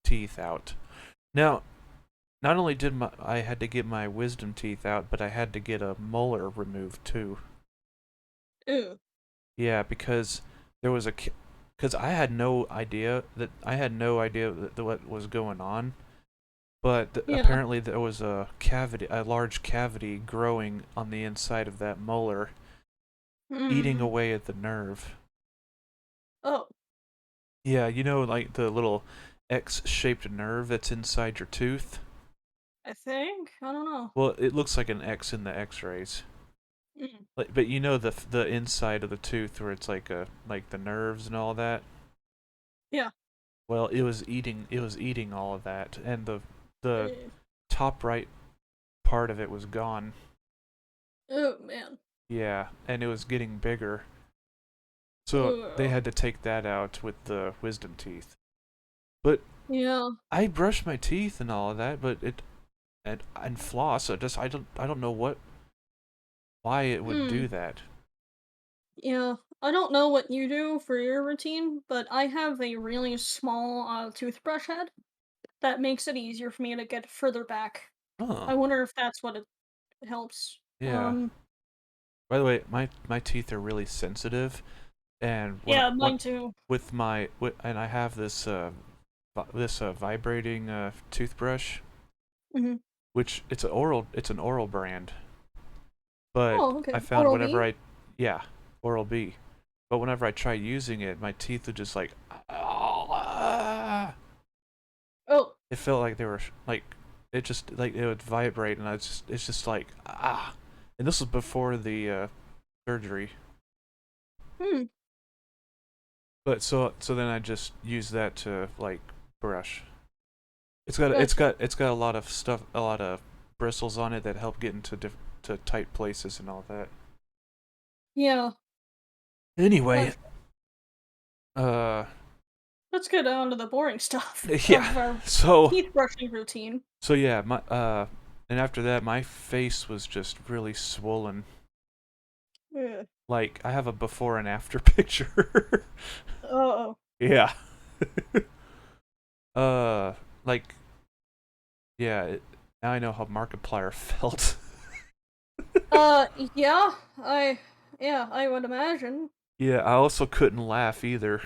teeth out. Now, not only did I had to get my wisdom teeth out, but I had to get a molar removed too. Ew. Yeah, because there was because I had no idea that what was going on, but Yeah. apparently there was a large cavity growing on the inside of that molar, eating Mm. away at the nerve. Oh. Yeah, like the little X-shaped nerve that's inside your tooth. I think? I don't know. Well, it looks like an X in the X-rays. Mm. But the inside of the tooth where it's like the nerves and all that. Yeah. Well, it was eating all of that, and the Eh. top right part of it was gone. Oh, man. Yeah, and it was getting bigger. So they Ugh. had to take that out with the wisdom teeth. But Yeah. I brushed my teeth and all of that, but and floss. So I don't know why it would Hmm. do that. Yeah. I don't know what you do for your routine, but I have a really small toothbrush head that makes it easier for me to get further back. Huh. I wonder if that's what it helps. Yeah. By the way, my teeth are really sensitive, and Yeah, mine too. and I have this vibrating toothbrush, Hmm. which it's an oral brand, but Oh, I okay. found Oral whenever B? I yeah, Oral B, but whenever I try using it, my teeth are just like Oh. it felt like they were like it just like it would vibrate, and it's just like And this was before the surgery. Hmm. But so then I just use that to like brush. It's got Gotcha. it's got a lot of stuff, a lot of bristles on it that help get into to tight places and all that. Yeah. Anyway, Let's, uh, let's get down to the boring stuff yeah. of our So teeth brushing routine. yeah, my and after that, my face was just really swollen. Ugh. Like I have a before and after picture. Uh-oh. Yeah. uh, like yeah. Now I know how Markiplier felt. Yeah, I would imagine. Yeah, I also couldn't laugh either.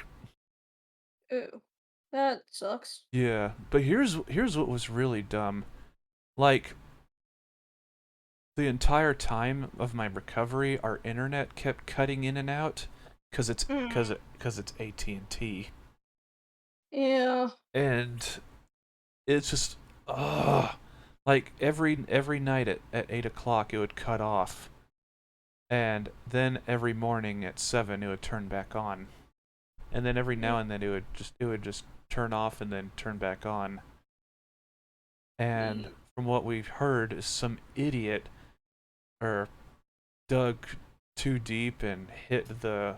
Ooh, that sucks. Yeah, but here's what was really dumb. Like the entire time of my recovery, our internet kept cutting in and out because Mm. it's AT&T, Yeah. and it's just like every night at 8 o'clock it would cut off, and then every morning at 7 it would turn back on, and then every now and then it would just turn off and then turn back on. And from what we've heard, is some idiot or dug too deep and hit the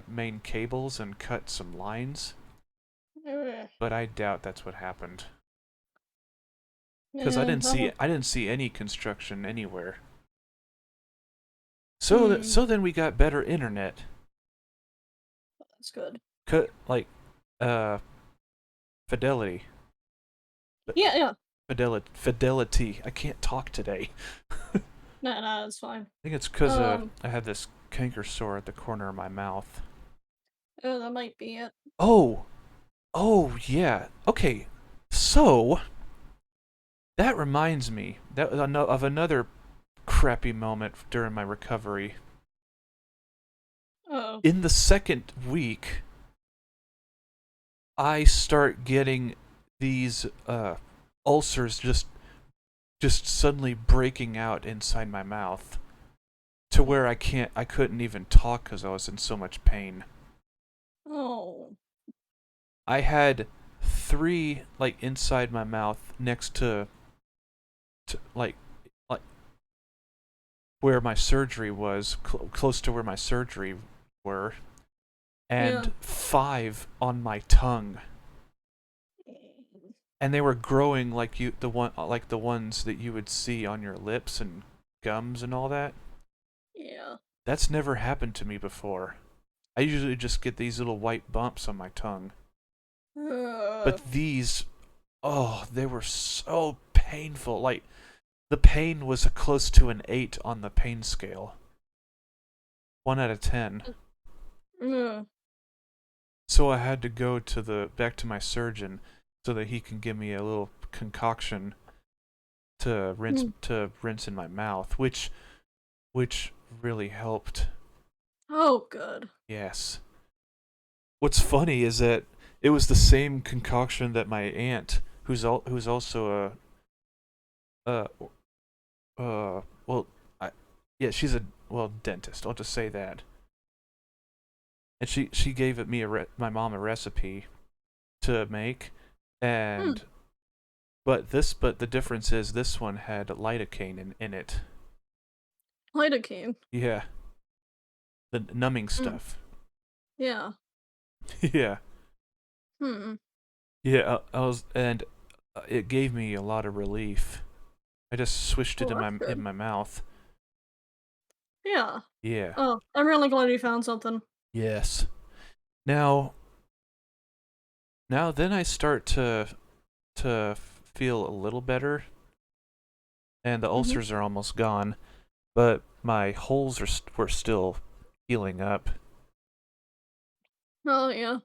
main cables and cut some lines. Ugh. But I doubt that's what happened because Man, I didn't see any construction anywhere. hmm, So then we got better internet. that's good. Cut like uh fidelity. Yeah, yeah. Fidelity. I can't talk today. Nah, that's fine. I think it's because Um, I had this canker sore at the corner of my mouth. that might be it. Oh, yeah. Okay, so that reminds me of another crappy moment during my recovery. Uh-oh. In the second week, I start getting these ulcers just suddenly breaking out inside my mouth to where I couldn't even talk because I was in so much pain. Oh. I had three like inside my mouth next to like where my surgery was, close to where my surgery were, Yeah. and five on my tongue, and they were growing like the ones that you would see on your lips and gums and all that. Yeah. That's never happened to me before. I usually just get these little white bumps on my tongue, Uh, but these, oh, they were so painful. Like the pain was close to an 8 on the pain scale, 1 out of 10. uh, So I had to go back to my surgeon so that he can give me a little concoction hmm. to rinse in my mouth, which really helped. Oh, good. Yes. What's funny is that it was the same concoction that my aunt, who's also a well, yeah, she's a dentist. I'll just say that. And she gave it me my mom a recipe to make, Hmm. and but the difference is this one had lidocaine in it. Lidocaine. Yeah, the numbing Hmm. stuff. Yeah. Yeah, Hmm. yeah. I was and it gave me a lot of relief. I just swished it Oh, that's in good. my mouth. Yeah. Yeah. Oh, I'm really glad you found something. Yes. Now then I start to feel a little better, and the Mm-hmm. ulcers are almost gone, but my holes were still healing up. Oh, yeah.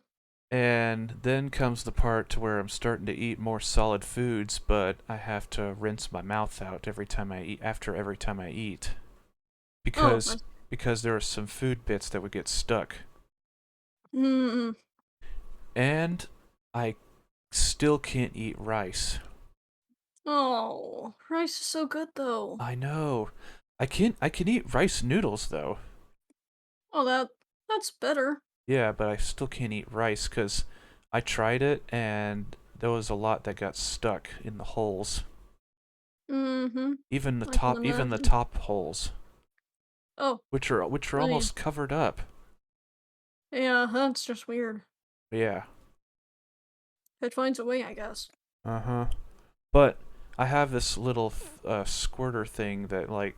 And then comes the part to where I'm starting to eat more solid foods, but I have to rinse my mouth out every time I eat Oh, because nice. there are some food bits that would get stuck. Mm-mm. And I still can't eat rice. Oh, rice is so good, though. I know. I can eat rice noodles though. Oh, that's better. Yeah, but I still can't eat rice because I tried it and there was a lot that got stuck in the holes. Mm-hmm. I can Even the imagine. top holes, Oh, which are really? almost covered up. Yeah, that's just weird. Yeah. It finds a way, I guess. Uh-huh. But I have this little squirter thing that like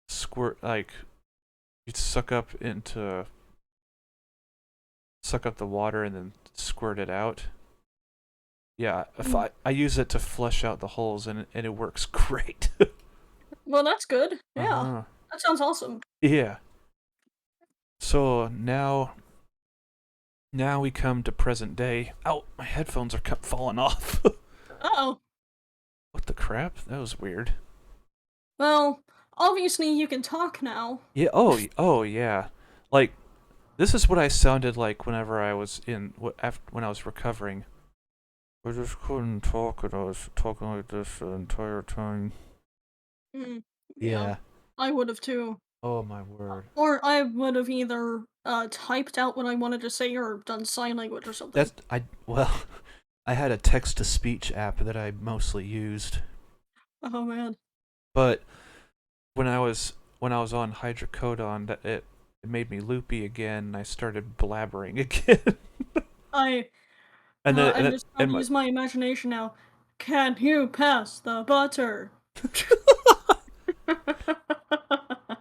squirt like you suck up the water and then squirt it out. Yeah, if Mm. I use it to flush out the holes and it works great. Well, that's good. Yeah, Uh-huh. that sounds awesome. Yeah. So now we come to present day. Oh, my headphones are falling off. Uh-oh. What the crap? That was weird. Well, obviously you can talk now. Yeah. Oh yeah. Like this is what I sounded like whenever I was when I was recovering. I just couldn't talk, and I was talking like this the entire time. Mm, yeah, Yeah. I would have too. Oh my word. Or I would have either typed out what I wanted to say or done sign language or something. Well, I had a text to speech app that I mostly used, Oh man. but when I was on hydrocodone, it made me loopy again, and I started blabbering again. I'm just trying and to my use my imagination now. Can you pass the butter?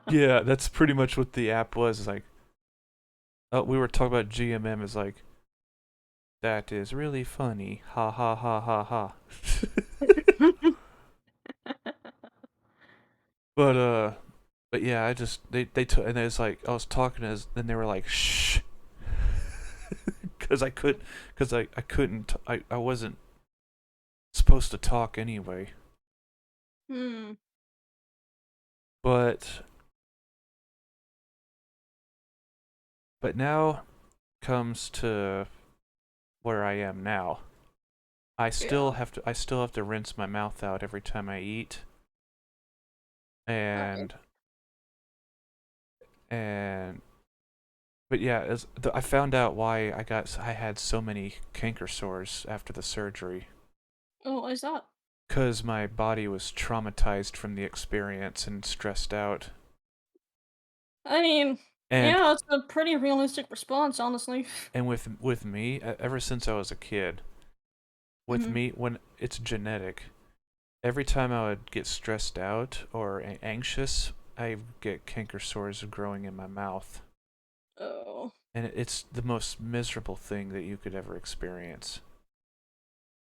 yeah, that's pretty much what the app was. It's like, oh, we were talking about GMM. Is like, that is really funny. Ha ha ha ha ha. But but yeah, I just they took and it was like I was talking as then they were like shh, because I couldn't I wasn't supposed to talk anyway. Hmm. But now comes to where I am now. Yeah. I still have to rinse my mouth out every time I eat, Okay. and and but yeah, I found out why I had so many canker sores after the surgery. Oh, is that? Because my body was traumatized from the experience and stressed out. I mean, And yeah, it's a pretty realistic response, honestly. with me, ever since I was a kid, with Hmm. me when it's genetic, every time I would get stressed out or anxious, I get canker sores growing in my mouth. Oh, And it's the most miserable thing that you could ever experience.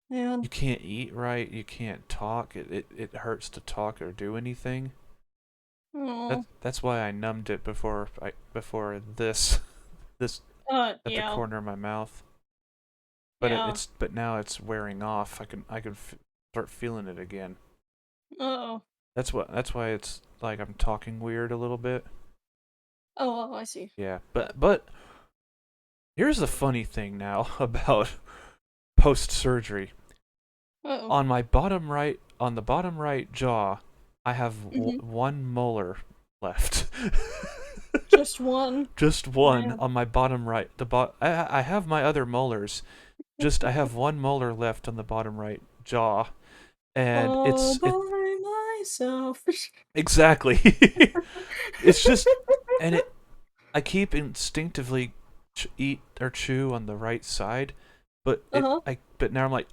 man. You can't eat right, you can't talk, it hurts to talk or do anything. Oh. That's why I numbed it before this this at the Yeah. corner of my mouth. But Yeah. but now it's wearing off. I can start feeling it again. Uh-oh. That's why it's like I'm talking weird a little bit. Oh, I see. Yeah, but here's the funny thing now about post surgery. Uh-oh. On the bottom right jaw, I have Hmm. one molar left. Just one. Just one Man. on my bottom right. I have my other molars. Just I have one molar left on the bottom right jaw, and All it by myself. exactly. It's just and it I keep instinctively eat or chew on the right side, Uh-huh. but now I'm like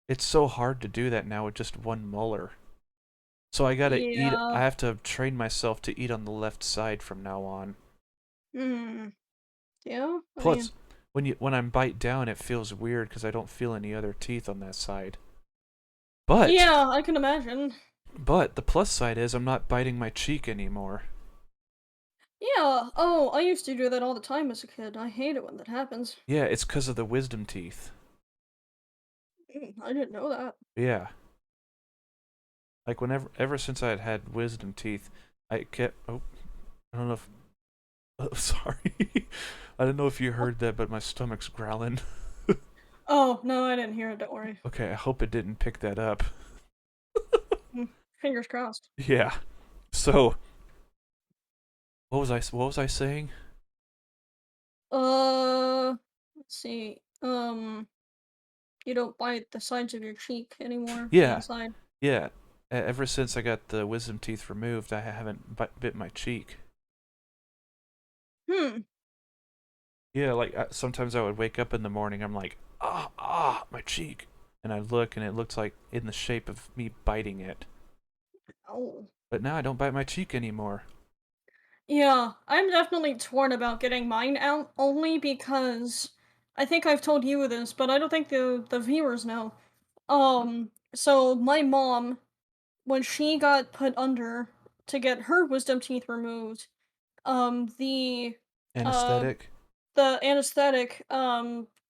It's so hard to do that now with just one molar. So I Yeah. have to train myself to eat on the left side from now on. Hmm. Yeah, I Plus, mean, when I bite down, it feels weird because I don't feel any other teeth on that side. But yeah, I can imagine. the plus side is I'm not biting my cheek anymore. Yeah. Oh, I used to do that all the time as a kid. I hate it when that happens. Yeah, it's because of the wisdom teeth. I didn't know that. Yeah, like ever since I had wisdom teeth, I kept. Oh, I don't know if. Oh, sorry, I don't know if you heard that, but my stomach's growling. Oh, no, I didn't hear it, don't worry. Okay, I hope it didn't pick that up. Fingers crossed. Yeah. So what was I saying? Let's see. You don't bite the sides of your cheek anymore, the Yeah. inside. Yeah. Ever since I got the wisdom teeth removed, I haven't bit my cheek. Hmm. Yeah, like sometimes I would wake up in the morning, I'm like, my cheek, and I look, and it looks like in the shape of me biting it. Oh. But now I don't bite my cheek anymore. Yeah, I'm definitely torn about getting mine out only because I think I've told you this, but I don't think the viewers know. So my mom, when she got put under to get her wisdom teeth removed, um, the uh Anesthetic. the anesthetic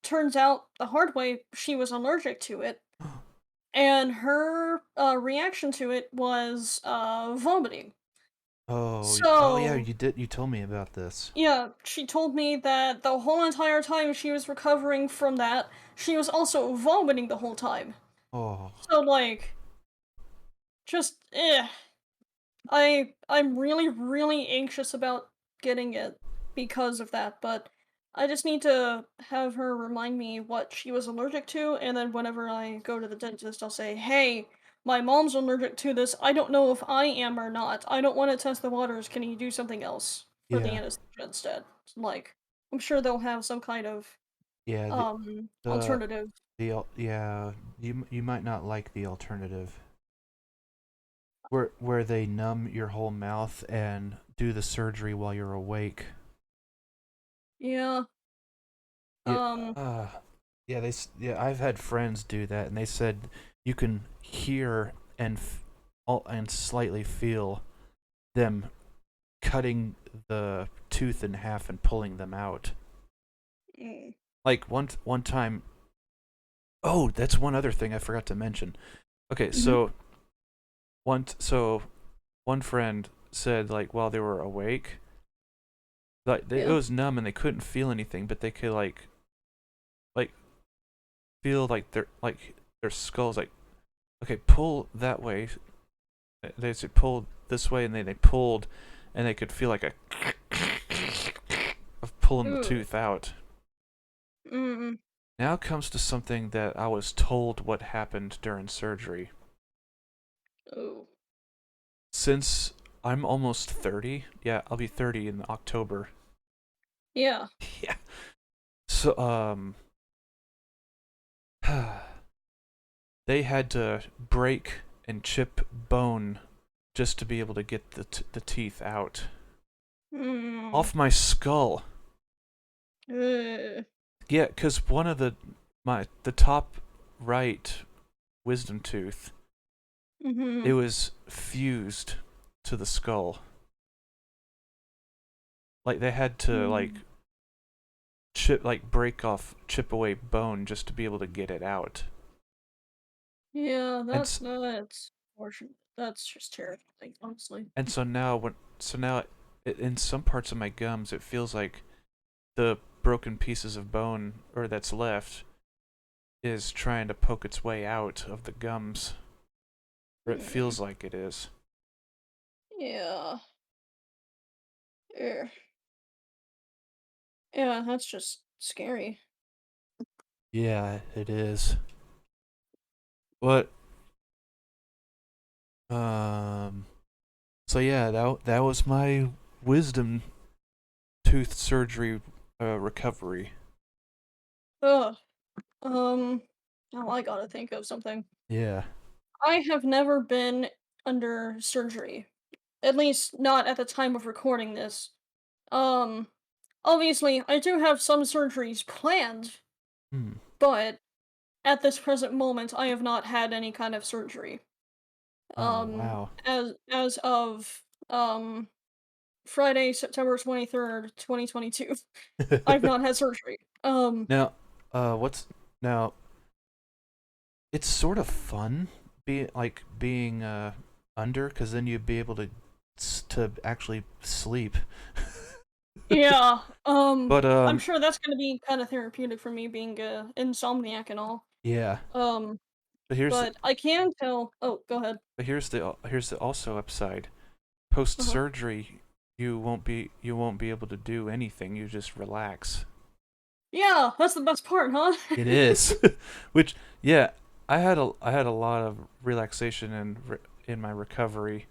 turns out the hard way she was allergic to it, and her reaction to it was vomiting. Oh yeah, So you told me about this. yeah, she told me that the whole entire time she was recovering from that, she was also vomiting the whole time. Oh. So like, just I'm really really anxious about getting it because of that, but I just need to have her remind me what she was allergic to, and then whenever I go to the dentist, I'll say, "Hey, my mom's allergic to this. I don't know if I am or not. I don't want to test the waters. Can you do something else for the Yeah. anesthesia instead?" Like, I'm sure they'll have some kind of Yeah, the alternative. yeah, you might not like the alternative where they numb your whole mouth and do the surgery while you're awake. Yeah. Yeah, Um. uh, yeah, yeah, I've had friends do that, and they said you can hear and slightly feel them cutting the tooth in half and pulling them out. mm, Like one time. Oh, that's one other thing I forgot to mention. Okay, Mhm. so one friend said like while they were awake, it Yeah. was numb and they couldn't feel anything, but they could like feel like their skulls like okay, pull that way. They said pull this way, and they pulled, and they could feel like a of pulling the Ooh. tooth out. Mm. Now comes to something that I was told what happened during surgery. Oh. Since I'm almost 30, yeah, I'll be 30 in October. Yeah. Yeah. So they had to break and chip bone just to be able to get the teeth out Mm. off my skull. Uh. Yeah, cuz one of the top right wisdom tooth, it Mhm. was fused to the skull. Like they had to Mm. chip away bone just to be able to get it out. Yeah, And that's nuts. Fortunate. That's just terrifying, honestly. and so now in some parts of my gums it feels like the broken pieces of bone or that's left is trying to poke its way out of the gums, or it Mm. feels like it is. Yeah. Yeah. Yeah, that's just scary. Yeah, it is. But um so yeah, that was my wisdom tooth surgery recovery. Ugh. Now I gotta think of something. Yeah. I have never been under surgery. At least not at the time of recording this. Um, Obviously, I do have some surgeries planned, Hmm. but at this present moment, I have not had any kind of surgery. Oh wow. As of Friday, September 23rd, 2022, I've not had surgery. Now, what's now? It's sort of fun being under, because then you'd be able to actually sleep. Yeah. But I'm sure that's gonna be kind of therapeutic for me being insomniac and all. yeah. Um, But here's But I can tell. Oh, go ahead. but here's the also upside. Post Uh-huh. surgery, you won't be able to do anything. You just relax. Yeah, that's the best part, huh? It is, which yeah, I had a lot of relaxation in my recovery,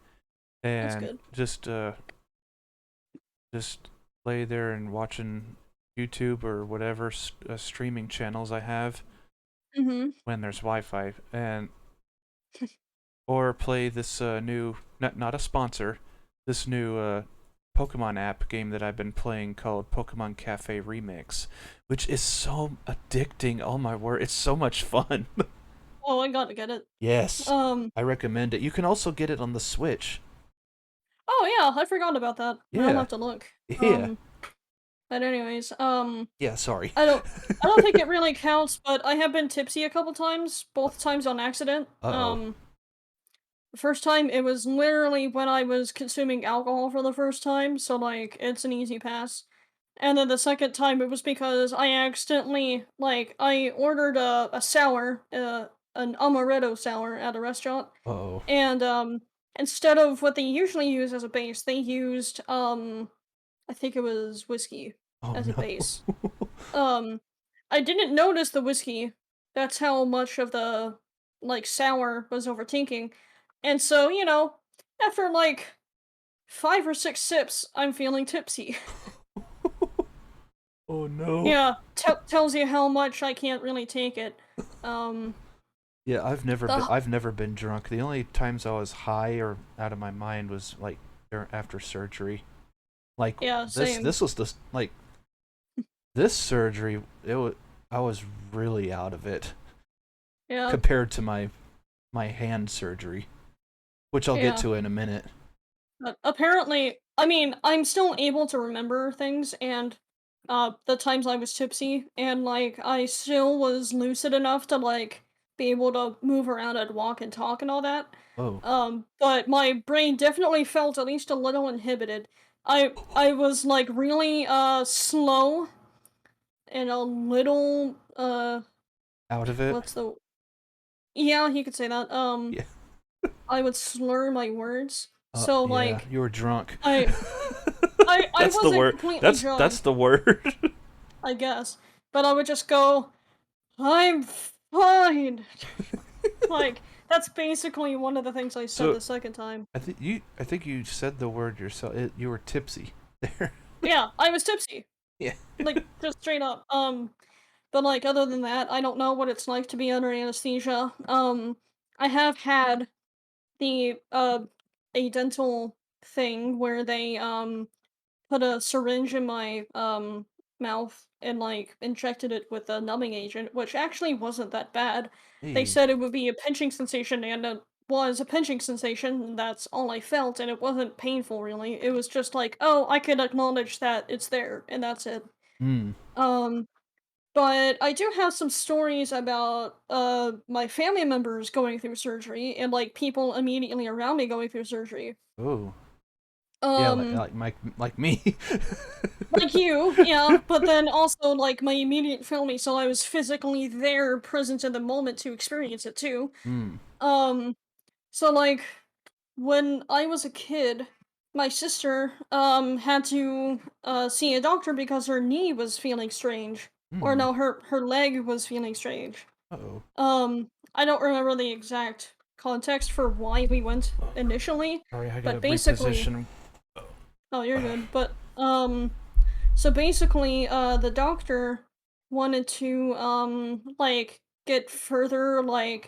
That's and good. just lay there and watching YouTube or whatever streaming channels I have Mm-hmm. when there's Wi-Fi, and or play this new, not a sponsor, this new Pokemon app game that I've been playing called Pokemon Cafe Remix, which is so addicting. Oh my word, it's so much fun. Oh, I gotta get it. Yes, Um. I recommend it. You can also get it on the Switch. Oh yeah, I forgot about that. I'll Yeah, have to look. yeah, But anyways, yeah. Sorry. I don't think it really counts, but I have been tipsy a couple times, both times on accident. Uh-oh. The first time it was literally when I was consuming alcohol for the first time, so like it's an easy pass. And then the second time it was because I accidentally I ordered a sour, an amaretto sour at a restaurant, Uh-oh. and instead of what they usually use as a base, they used I think it was whiskey Oh as a no. base. Um, I didn't notice the whiskey. That's how much of the sour was overtaking. And so, after like 5 or 6 sips, I'm feeling tipsy. Oh no. Yeah, tells you how much I can't really take it. Um, Yeah, the I've never been drunk. The only times I was high or out of my mind was like after surgery. Like yeah, same. this was just like this surgery. I was really out of it Yeah, compared to my hand surgery, which I'll get yeah. to in a minute. But apparently, I mean, I'm still able to remember things and the times I was tipsy and I still was lucid enough to be able to move around and walk and talk and all that. Oh. But my brain definitely felt at least a little inhibited. I was really slow and a little Out of it? what's the yeah, you could say that. Yeah. I would slur my words. Oh, So yeah, you were drunk. I I That's the wasn't word. completely drunk, That's the word. I guess. But I would just go, I'm fine. That's basically one of the things I said So the second time. I think you said the word yourself. You were tipsy there. Yeah, I was tipsy. Yeah. Just straight up. But other than that, I don't know what it's like to be under anesthesia. I have had the a dental thing where they put a syringe in my mouth and injected it with a numbing agent, which actually wasn't that bad. They Hey. said it would be a pinching sensation, and it was a pinching sensation, and that's all I felt, and it wasn't painful really. It was just like, oh, I can acknowledge that it's there, and that's it. Hmm. Um, but I do have some stories about my family members going through surgery and people immediately around me going through surgery. Oh. Yeah, Um, like me. like you, yeah, but then also my immediate family, so I was physically there, present in the moment to experience it too. Hmm. Um, so when I was a kid, my sister had to see a doctor because her knee was feeling strange. Or Hmm. no, her leg was feeling strange. Uh-oh. I don't remember the exact context for why we went initially, Sorry, I gotta but basically, reposition. oh, you're good. But so basically, the doctor wanted to get further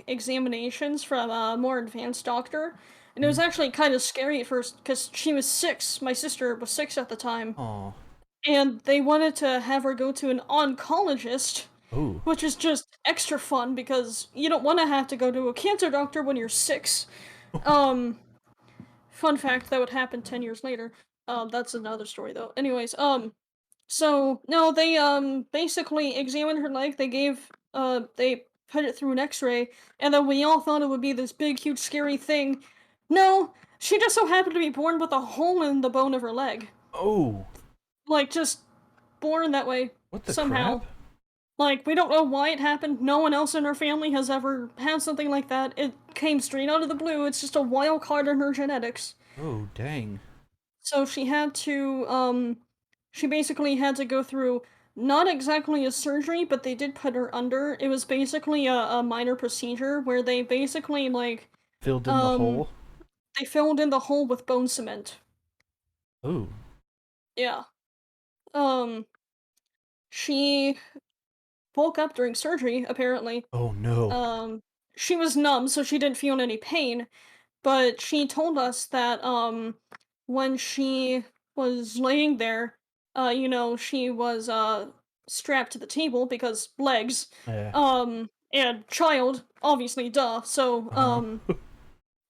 examinations from a more advanced doctor, and it was Hmm. actually kind of scary at first because she was 6. My sister was 6 at the time, Oh. and they wanted to have her go to an oncologist, Oh. which is just extra fun because you don't want to have to go to a cancer doctor when you're 6. Um, fun fact that would happen 10 years later. That's another story though. Anyways, so no, they basically examined her leg. They put it through an X-ray, and then we all thought it would be this big, huge, scary thing. No, she just so happened to be born with a hole in the bone of her leg, Oh. just born that way What the somehow. crap? Like, we don't know why it happened. No one else in her family has ever had something like that. It came straight out of the blue. It's just a wild card in her genetics. Oh, dang. So she basically had to go through not exactly a surgery, but they did put her under. It was basically a minor procedure where they basically, like, Filled in the um, hole? they filled in the hole with bone cement. Oh. Yeah. Um, she woke up during surgery, apparently. Oh, no. Um, she was numb, so she didn't feel any pain, but she told us that, when she was laying there, she was, strapped to the table because legs, Yeah. and child, obviously, duh, Uh-huh.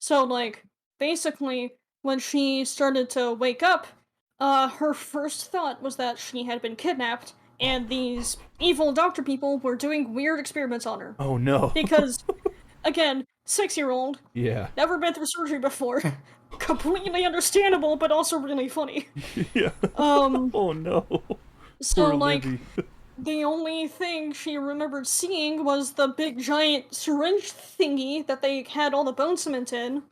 so, like, basically, when she started to wake up, her first thought was that she had been kidnapped, and these evil doctor people were doing weird experiments on her. Oh, no. Because, again, 6-year-old, Yeah. never been through surgery before, completely understandable, but also really funny. Yeah. Um, Oh, no. so, Poor like, Libby. the only thing she remembered seeing was the big giant syringe thingy that they had all the bone cement in,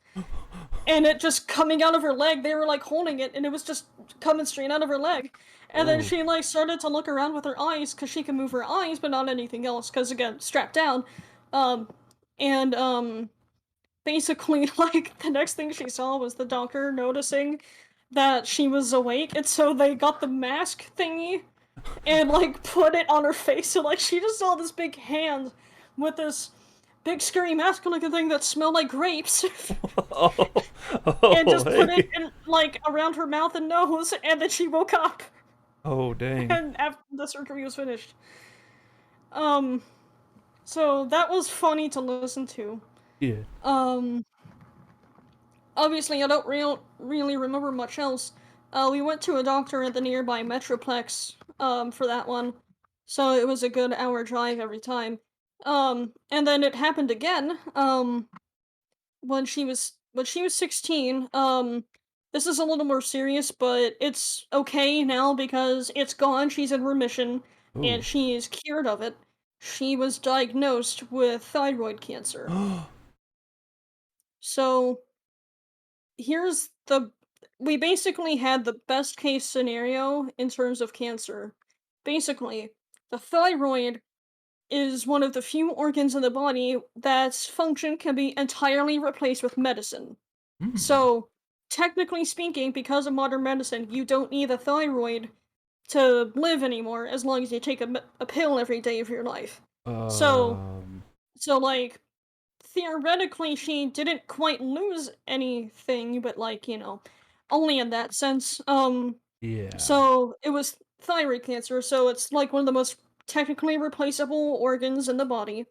and it just coming out of her leg. They were like holding it, and it was just coming straight out of her leg. And then Oh. she like started to look around with her eyes because she can move her eyes, but not anything else. Because again, strapped down. Um, and basically, like the next thing she saw was the doctor noticing that she was awake, and so they got the mask thingy and like put it on her face. So like she just saw this big hand with this big scary mask looking thing that smelled like grapes. Oh. And Oh, just put hey. it in like around her mouth and nose, and then she woke up. Oh, dang. And after the surgery was finished, um, so that was funny to listen to. Yeah. Um, obviously, I don't really remember much else. We went to a doctor at the nearby Metroplex, for that one, so it was a good hour drive every time. And then it happened again. When she was 16. This is a little more serious, but it's okay now because it's gone. She's in remission and Oh. she is cured of it. She was diagnosed with thyroid cancer. So here's the we basically had the best case scenario in terms of cancer. Basically, the thyroid is one of the few organs in the body that's function can be entirely replaced with medicine. Hmm. So, technically speaking, because of modern medicine, you don't need a thyroid to live anymore as long as you take a pill every day of your life. So, Um. like, theoretically, she didn't quite lose anything, but, like, only in that sense. Yeah. So it was thyroid cancer, so it's, like, one of the most technically replaceable organs in the body.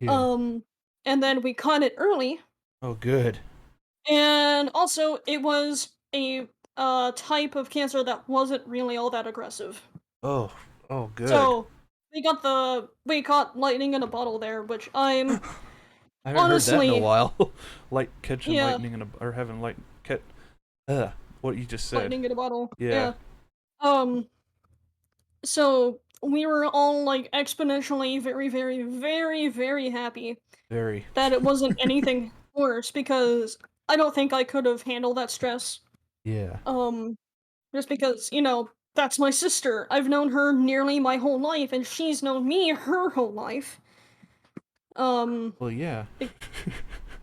Yeah. Um, and then we caught it early. Oh, good. And also, it was a type of cancer that wasn't really all that aggressive. Oh. Oh, good. So we caught lightning in a bottle there, which I'm I haven't heard that in a honestly, while. Like catching yeah, lightning in a or having light catch. What you just said. lightning in a bottle. Yeah. Yeah. Um. So we were all like exponentially very, very, very, very happy Very. that it wasn't anything worse because I don't think I could have handled that stress. Yeah. Um. Just because, that's my sister. I've known her nearly my whole life, and she's known me her whole life. Um, Well, yeah. be-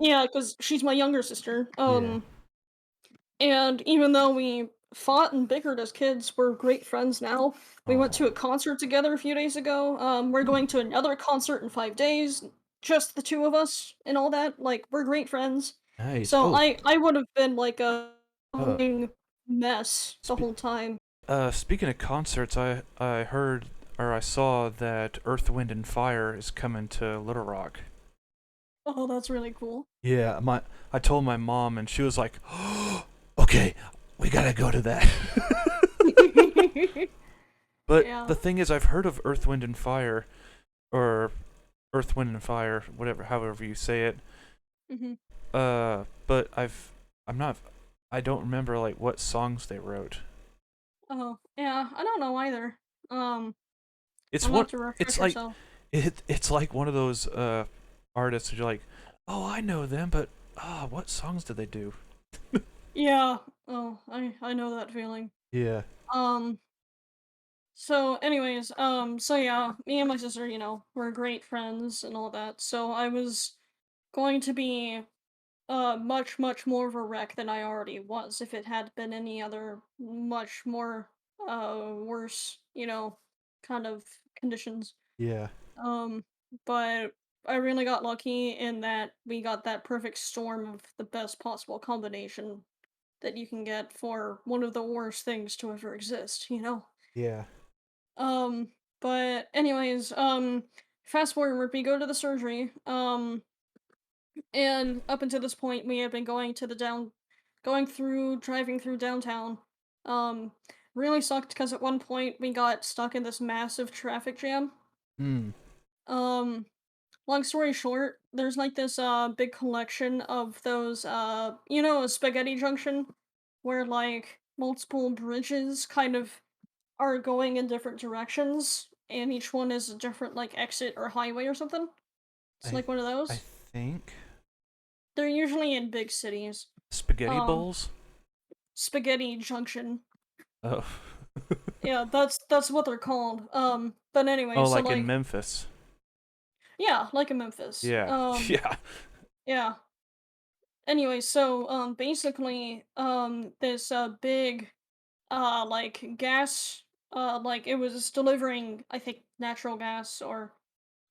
yeah, because she's my younger sister. Yeah. And even though we fought and bickered as kids, we're great friends now. We went to a Oh. concert together a few days ago. We're going to another concert in 5 days. Just the two of us and all that. Like, we're great friends. Nice. So Oh. I would have been like a Uh. fucking mess the Spe- whole time. Speaking of concerts, I heard or I saw that Earth, Wind, and Fire is coming to Little Rock. Oh, that's really cool. Yeah. I told my mom, and she was like, "Okay, we gotta go to that." But Yeah. the thing is, I've heard of Earth, Wind, and Fire, or Earth, Wind, and Fire, whatever, however you say it. Hmm. But I'm not, I don't remember like what songs they wrote. Oh, yeah. I don't know either. Um, It's I'll have what to refresh it's like. yourself. It's like one of those artists who you're like, oh, I know them, but what songs do they do? Yeah. Oh, I know that feeling. Yeah. Um. So, anyways, so yeah, me and my sister, we're great friends and all that. So I was going to be much, much more of a wreck than I already was if it had been any other much more worse, kind of conditions. Yeah. Um, but I really got lucky in that we got that perfect storm of the best possible combination that you can get for one of the worst things to ever exist. Yeah. Um, but anyways, fast forward, we go to the surgery. And up until this point, we had been driving through downtown. Um, really sucked because at one point we got stuck in this massive traffic jam. Hmm. Um, long story short, there's like this big collection of those a spaghetti junction where like multiple bridges kind of are going in different directions and each one is a different like exit or highway or something. It's I like one of I those. think They're usually in big cities. spaghetti Um, bowls. Spaghetti Junction. Oh. Yeah, that's what they're called. But anyway, Oh, so like in like Memphis. yeah, like in Memphis. Yeah. Yeah. Yeah. Anyway, so basically this big like gas like it was delivering I think natural gas or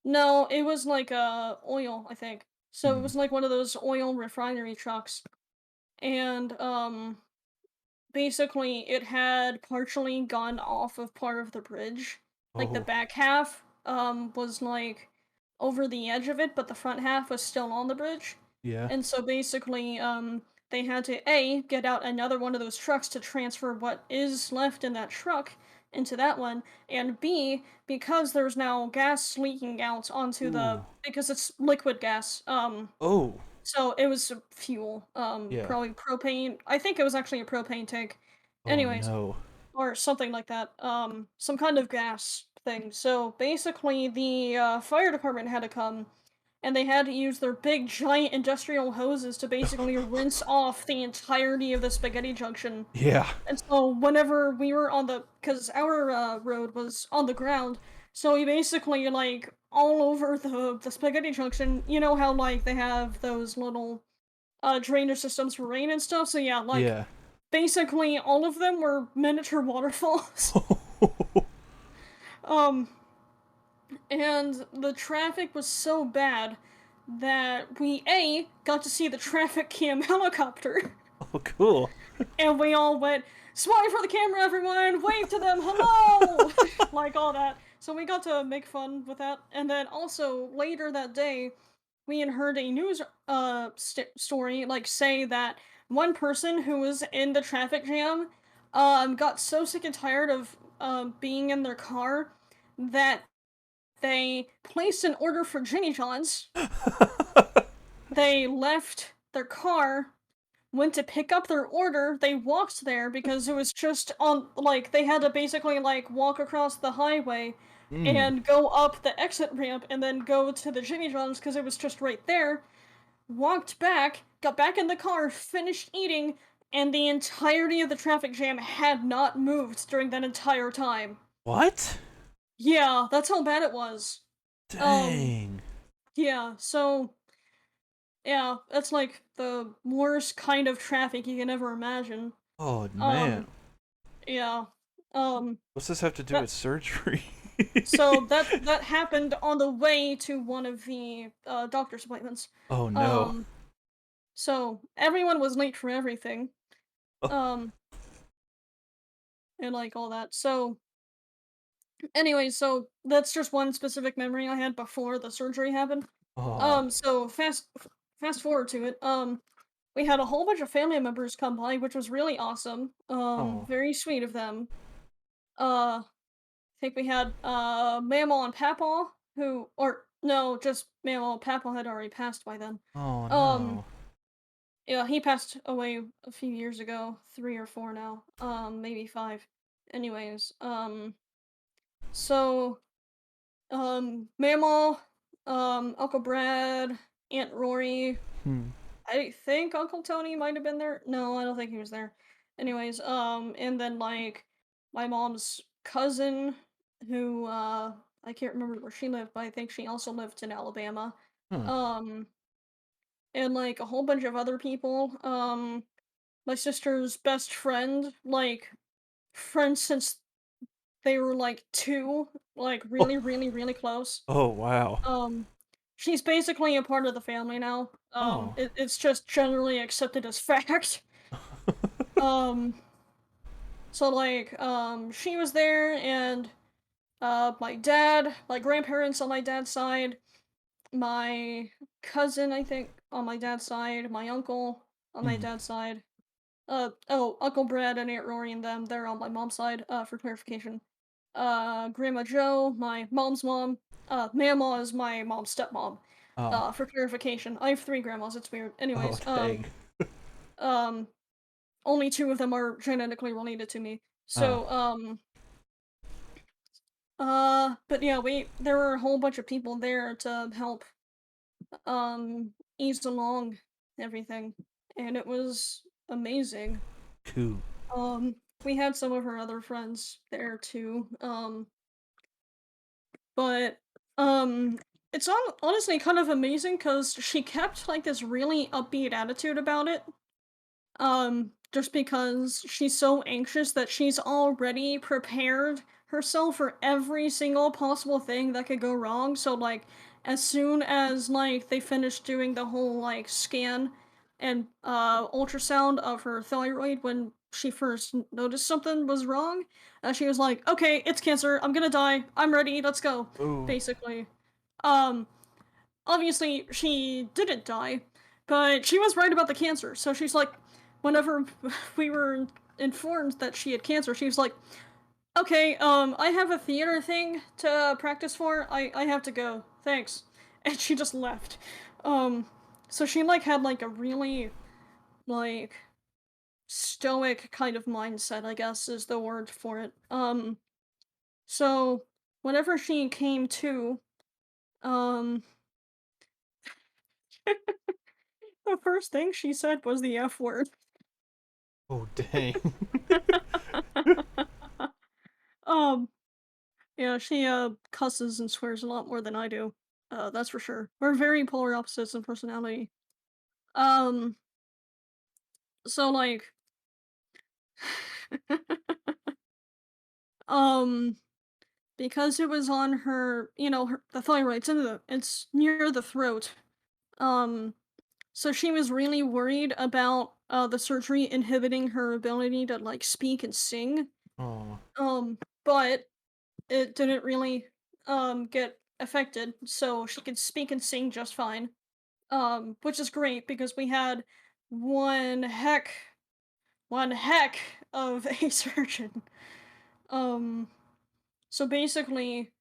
no, it was like oil, I think. So it Mhm. was like one of those oil refinery trucks. And basically, it had partially gone off of part of the bridge. Like the Oh. back half was like over the edge of it, but the front half was still on the bridge. Yeah. And so basically, they had to A, get out another one of those trucks to transfer what is left in that truck into that one, and B, because there's now gas leaking out onto Ooh. because it's liquid gas, Oh. so it was fuel, Yeah. probably propane. I think it was actually a propane tank. Oh Anyways, no. or something like that. Some kind of gas thing. So basically, the fire department had to come, and they had to use their big, giant industrial hoses to basically rinse off the entirety of the spaghetti junction. Yeah. And so whenever we were because our road was on the ground, so we basically like all over the spaghetti junction. You know how like they have those little drainage systems for rain and stuff. So yeah, like Yeah. basically all of them were miniature waterfalls. um, and the traffic was so bad that we got to see the traffic cam helicopter. Oh, cool. And we all went, smile for the camera, everyone! Wave to them, hello! Like all that. So we got to make fun with that. And then also, later that day, we had heard a news story, like, say that one person who was in the traffic jam got so sick and tired of being in their car that they placed an order for Jimmy John's. They left their car, went to pick up their order. They walked there because it was just on, like, they had to basically, like, walk across the highway Mm. and go up the exit ramp and then go to the Jimmy John's because it was just right there. Walked back, got back in the car, finished eating, and the entirety of the traffic jam had not moved during that entire time. What? Yeah, that's how bad it was. Um, Dang. yeah, so yeah, that's like the worst kind of traffic you can ever imagine. Oh man. Um, yeah. Um, What's this have to do that with surgery? so that happened on the way to one of the doctor's appointments. Oh no. Um, so everyone was late for everything. Oh. Um, and like all that. So anyway, so that's just one specific memory I had before the surgery happened. Oh. So fast forward to it. We had a whole bunch of family members come by, which was really awesome. Oh. Very sweet of them. I think we had Mamaw and Papaw, who or no, just Mamaw and Papaw had already passed by then. Oh Um, no. yeah, he passed away a few years ago, 3 or 4 now. Maybe 5. Anyways, so Mamaw, Uncle Brad, Aunt Rory. Hmm. I think Uncle Tony might have been there. No, I don't think he was there. Anyways, and then like my mom's cousin, who I can't remember where she lived, but I think she also lived in Alabama. Huh. Um, and like a whole bunch of other people. My sister's best friend, like friends since they were like two, like Oh. really, really, really close. Oh wow. Um, she's basically a part of the family now. Oh. It's just generally accepted as fact. Um, so like, she was there, and my dad, my grandparents on my dad's side, my cousin, I think, on my dad's side, my uncle on my Hmm. dad's side. Oh, Uncle Brad and Aunt Rory and them, they're on my mom's side, for clarification. Grandma Joe, my mom's mom. Mamaw is my mom's stepmom. Oh. For clarification. I have three grandmas, it's weird. Oh Anyways, dang. um, only two of them are genetically related to me. Oh. So, but yeah, there were a whole bunch of people there to help, ease along everything. And it was amazing. Cool. We had some of her other friends there too. But it's honestly kind of amazing because she kept like this really upbeat attitude about it. Just because she's so anxious that she's already prepared herself for every single possible thing that could go wrong. So like as soon as like they finished doing the whole like scan and ultrasound of her thyroid when she first noticed something was wrong, she was like, "Okay, it's cancer. I'm gonna die. I'm ready. Let's go." Ooh. Basically. Um Obviously she didn't die, but she was right about the cancer. So she's like, whenever we were informed that she had cancer, she was like, "Okay, I have a theater thing to practice for. I have to go. Thanks." And she just left. Um, so she like had like a really like stoic kind of mindset, I guess is the word for it. So whenever she came to, um, the first thing she said was the F word. Oh dang. Um, yeah, she cusses and swears a lot more than I do. That's for sure. We're very polar opposites in personality. Um, so like, um, because it was on her, the thyroid's it's near the throat. Um, so she was really worried about the surgery inhibiting her ability to like speak and sing. Oh. But it didn't really get affected, so she could speak and sing just fine. Which is great because we had one heck one heck of a surgeon. Um so basically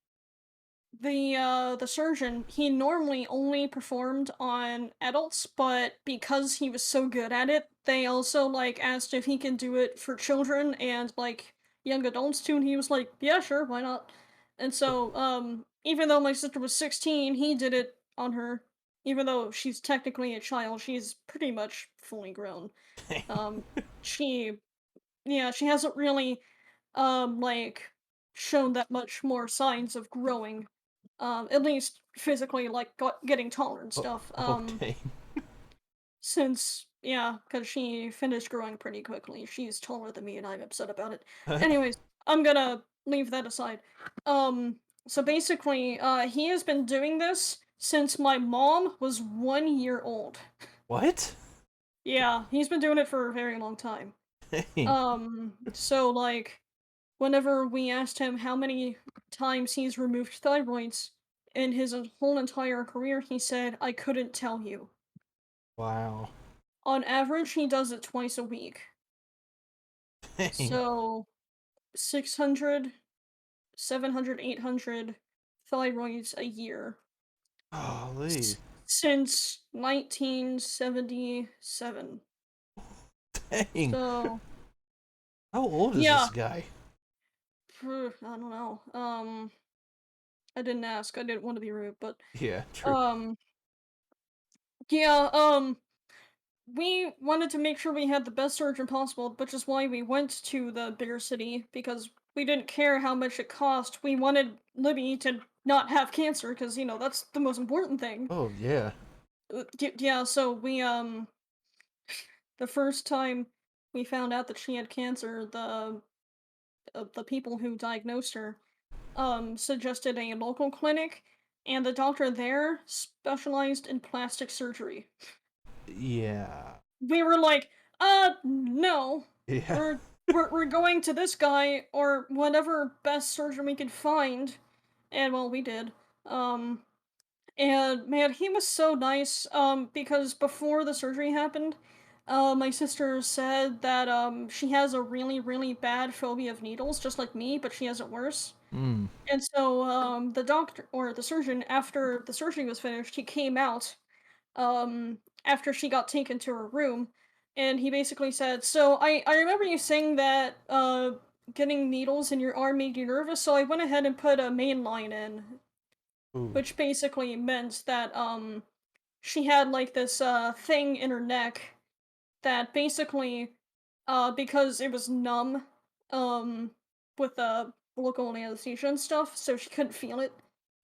the surgeon, he normally only performed on adults, but because he was so good at it, they also like asked if he can do it for children and like young adults too, and he was like, "Yeah, sure, why not?" And so even though my sister was 16, he did it on her. Even though she's technically a child, she's pretty much fully grown. Um she yeah, she hasn't really like shown that much more signs of growing, at least physically, like getting taller and Oh, stuff, oh dang. since yeah, because she finished growing pretty quickly. She's taller than me and I'm upset about it. Anyways, I'm gonna leave that aside. um so basically he has been doing this since my mom was 1 year old. What? Yeah, he's been doing it for a very long time. Dang. So like whenever we asked him how many times he's removed thyroids in his whole entire career, he said, "I couldn't tell you." Wow. On average, he does it twice a week. Dang. So 600, 700, 800 thyroids a year Golly. since 1977. Dang. So, How old is yeah, this guy? I don't know. I didn't ask. I didn't want to be rude, but Yeah, true. um, yeah, we wanted to make sure we had the best surgeon possible, which is why we went to the bigger city because we didn't care how much it cost. We wanted Libby to not have cancer because that's the most important thing. Oh, yeah. Yeah, so the first time we found out that she had cancer, the people who diagnosed her suggested a local clinic, and the doctor there specialized in plastic surgery. Yeah. We were like, no. Yeah. We're going to this guy or whatever best surgeon we could find. And well, we did. Um and man, he was so nice because before the surgery happened, my sister said that she has a really really bad phobia of needles just like me, but she has it worse. Mm. And so the doctor or the surgeon after the surgery was finished, he came out after she got taken to her room, and he basically said, "So I remember you saying that getting needles in your arm made you nervous, so I went ahead and put a main line in," Ooh. which basically meant that she had like this thing in her neck that basically because it was numb um with the local anesthesia and stuff, so she couldn't feel it.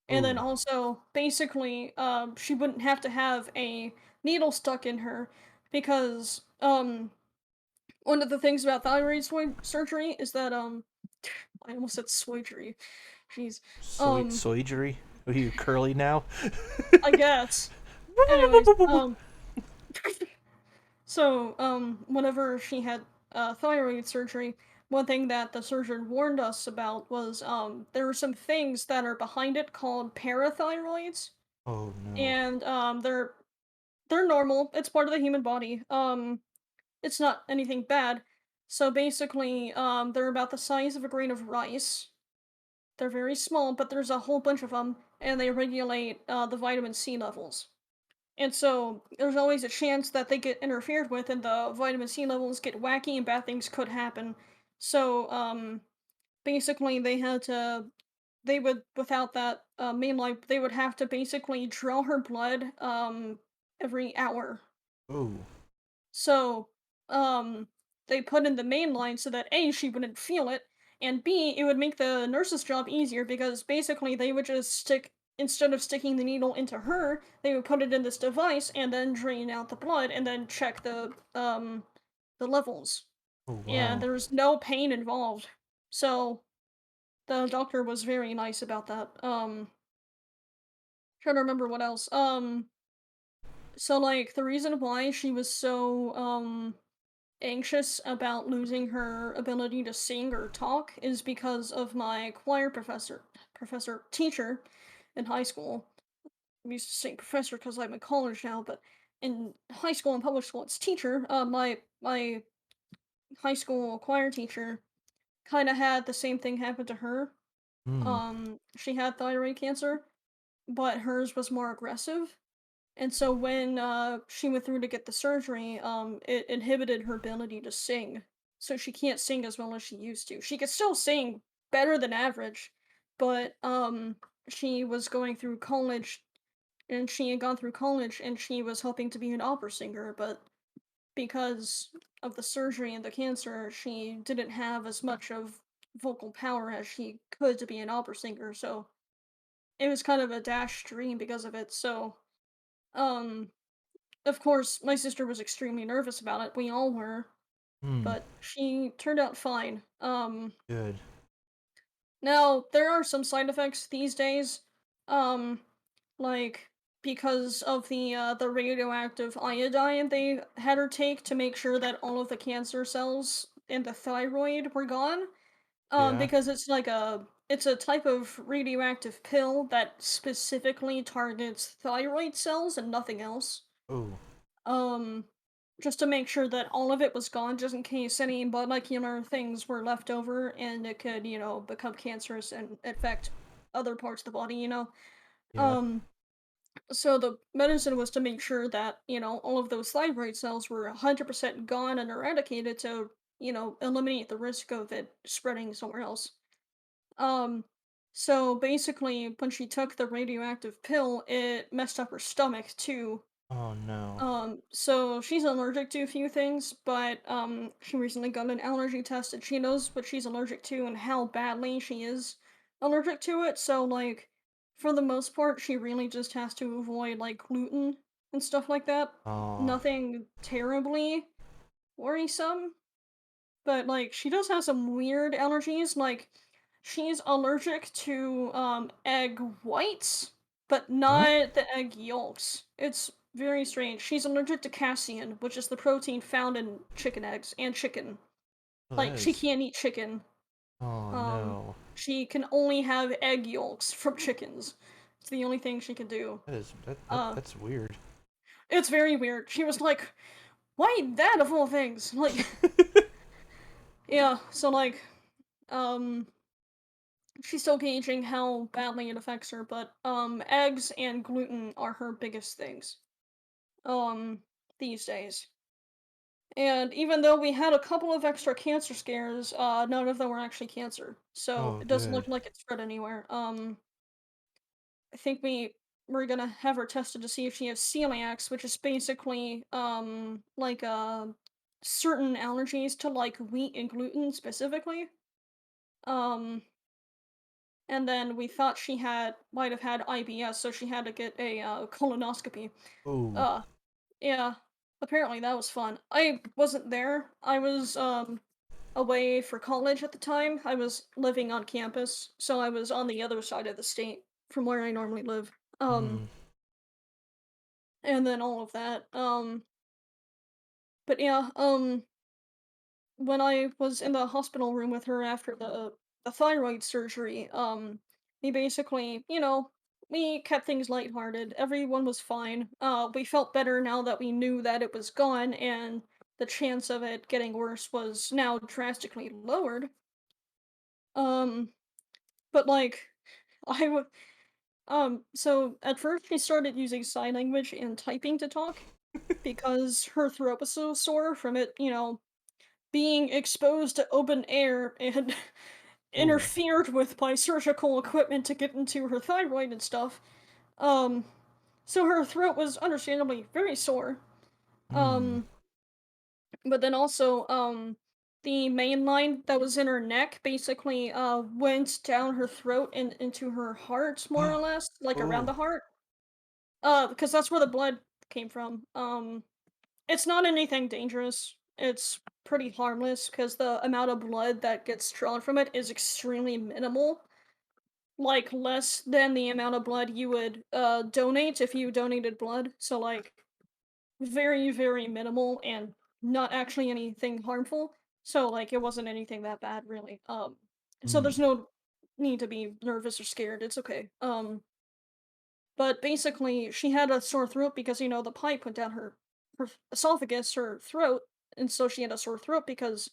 And then Ooh. also basically she wouldn't have to have a needle stuck in her because one of the things about surgery is that I almost said surgery. Jeez. Um Soigery? Are you curly now? I guess. Anyways, so, whenever she had thyroid surgery, one thing that the surgeon warned us about was there are some things that are behind it called parathyroids, Oh, no. and they're normal. It's part of the human body. It's not anything bad. So basically, they're about the size of a grain of rice. They're very small, but there's a whole bunch of them, and they regulate the vitamin C levels. And so there's always a chance that they get interfered with and the vitamin C levels get wacky and bad things could happen. So basically they would without that main line they would have to basically draw her blood every hour. Ooh. So they put in the main line so that A, she wouldn't feel it, and B, it would make the nurse's job easier because basically they would just stick instead of sticking the needle into her, they would put it in this device and then drain out the blood and then check the levels. Oh, And wow. there's no pain involved. So the doctor was very nice about that. Trying to remember what else. So like the reason why she was so anxious about losing her ability to sing or talk is because of my choir teacher in high school. I used to say professor because I'm in college now, but in high school and public school it's teacher. My high school choir teacher kind of had the same thing happen to her. Hmm. She had thyroid cancer, but hers was more aggressive. And so when she went through to get the surgery, it inhibited her ability to sing. So she can't sing as well as she used to. She could still sing better than average, but she was going through college and she had gone through college and she was hoping to be an opera singer, but because of the surgery and the cancer, she didn't have as much of vocal power as she could to be an opera singer. So it was kind of a dashed dream because of it. So um of course, my sister was extremely nervous about it. We all were, Hmm. but she turned out fine. Good. Now there are some side effects these days, um, like because of the radioactive iodine they had her take to make sure that all of the cancer cells in the thyroid were gone. Yeah. Because it's a type of radioactive pill that specifically targets thyroid cells and nothing else. Oh. Um, just to make sure that all of it was gone, just in case any molecular things were left over and it could, become cancerous and affect other parts of the body. Yeah. Um, so the medicine was to make sure that, all of those thyroid cells were 100% gone and eradicated to, eliminate the risk of it spreading somewhere else. Um, So basically, when she took the radioactive pill, it messed up her stomach too. Oh no. So she's allergic to a few things, but she recently got an allergy test and she knows what she's allergic to and how badly she is allergic to it. So like, for the most part, she really just has to avoid like gluten and stuff like that. Oh. Nothing terribly worrisome, but like she does have some weird allergies. Like she's allergic to egg whites, but Huh? not the egg yolks. It's very strange. She's allergic to casein, which is the protein found in chicken eggs and chicken. Oh, that Like she is. can't eat chicken. Oh Um no. she can only have egg yolks from chickens. It's the only thing she can do. That is Uh that's weird. it's very weird. She was like, "Why that of all things?" Like yeah, so like um she's still gauging how badly it affects her, but eggs and gluten are her biggest things um these days. And even though we had a couple of extra cancer scares, none of them were actually cancer. So Oh, it doesn't good. look like it's spread anywhere. I think we're gonna have her tested to see if she has celiacs, which is basically like certain allergies to like wheat and gluten specifically. Um and then we thought she might have had IBS, so she had to get a colonoscopy. Oh. Uh, yeah. Apparently that was fun. I wasn't there. I was away for college at the time. I was living on campus, so I was on the other side of the state from where I normally live. Hmm. And then all of that. But yeah, when I was in the hospital room with her after the thyroid surgery, we basically, we kept things lighthearted. Everyone was fine. We felt better now that we knew that it was gone and the chance of it getting worse was now drastically lowered. Um, but like I would so at first she started using sign language and typing to talk because her throat was so sore from it, being exposed to open air and Oh. interfered with by surgical equipment to get into her thyroid and stuff. Um, so her throat was understandably very sore. Hmm. Um, but then also, the main line that was in her neck basically went down her throat and into her heart, more or less, like around the Oh. heart. Because that's where the blood came from. It's not anything dangerous. It's pretty harmless because the amount of blood that gets drawn from it is extremely minimal. Like less than the amount of blood you would donate if you donated blood. So like very, very minimal and not actually anything harmful. So like it wasn't anything that bad really. So Hmm. there's no need to be nervous or scared. It's okay. But basically, she had a sore throat because, the pipe went down her esophagus, her throat, and so she had a sore throat because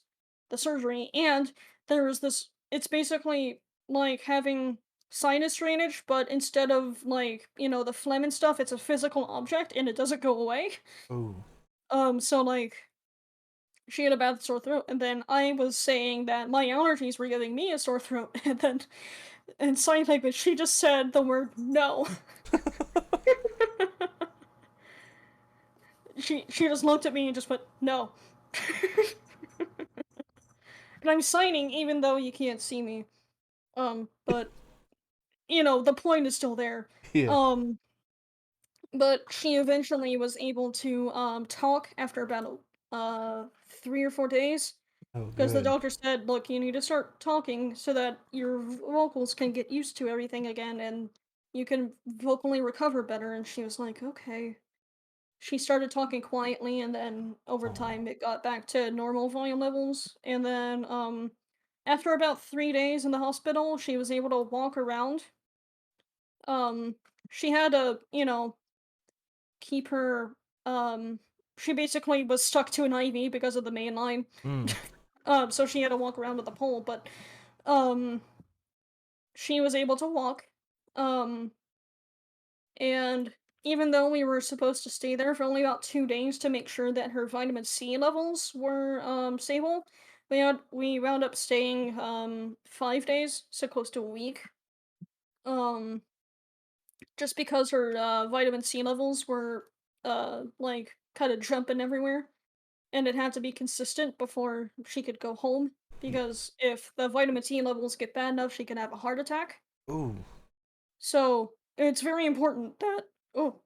the surgery. And there was this, it's basically like having sinus drainage, but instead of like, the phlegm and stuff, it's a physical object and it doesn't go away. Oh. So like, she had a bad sore throat, and then I was saying that my allergies were giving me a sore throat, and then in sign language, she just said the word no. She just looked at me and just went, "No." And I'm signing even though you can't see me. But the point is still there. Yeah. Um, but she eventually was able to talk after about 3 or 4 days Oh, because the good. doctor said, "Look, you need to start talking so that your vocals can get used to everything again and you can vocally recover better." And she was like, "Okay." She started talking quietly, and then over Oh. time it got back to normal volume levels. And then after about 3 days in the hospital, she was able to walk around. Um she had to, keep her she basically was stuck to an IV because of the main line. Hmm. So she had to walk around with a pole, but um she was able to walk. Um And even though we were supposed to stay there for only about 2 days to make sure that her vitamin C levels were stable, we wound up staying 5 days, so close to a week. just because her vitamin C levels were like kind of jumping everywhere, and it had to be consistent before she could go home. Because if the vitamin C levels get bad enough, she could have a heart attack. Ooh. So it's very important that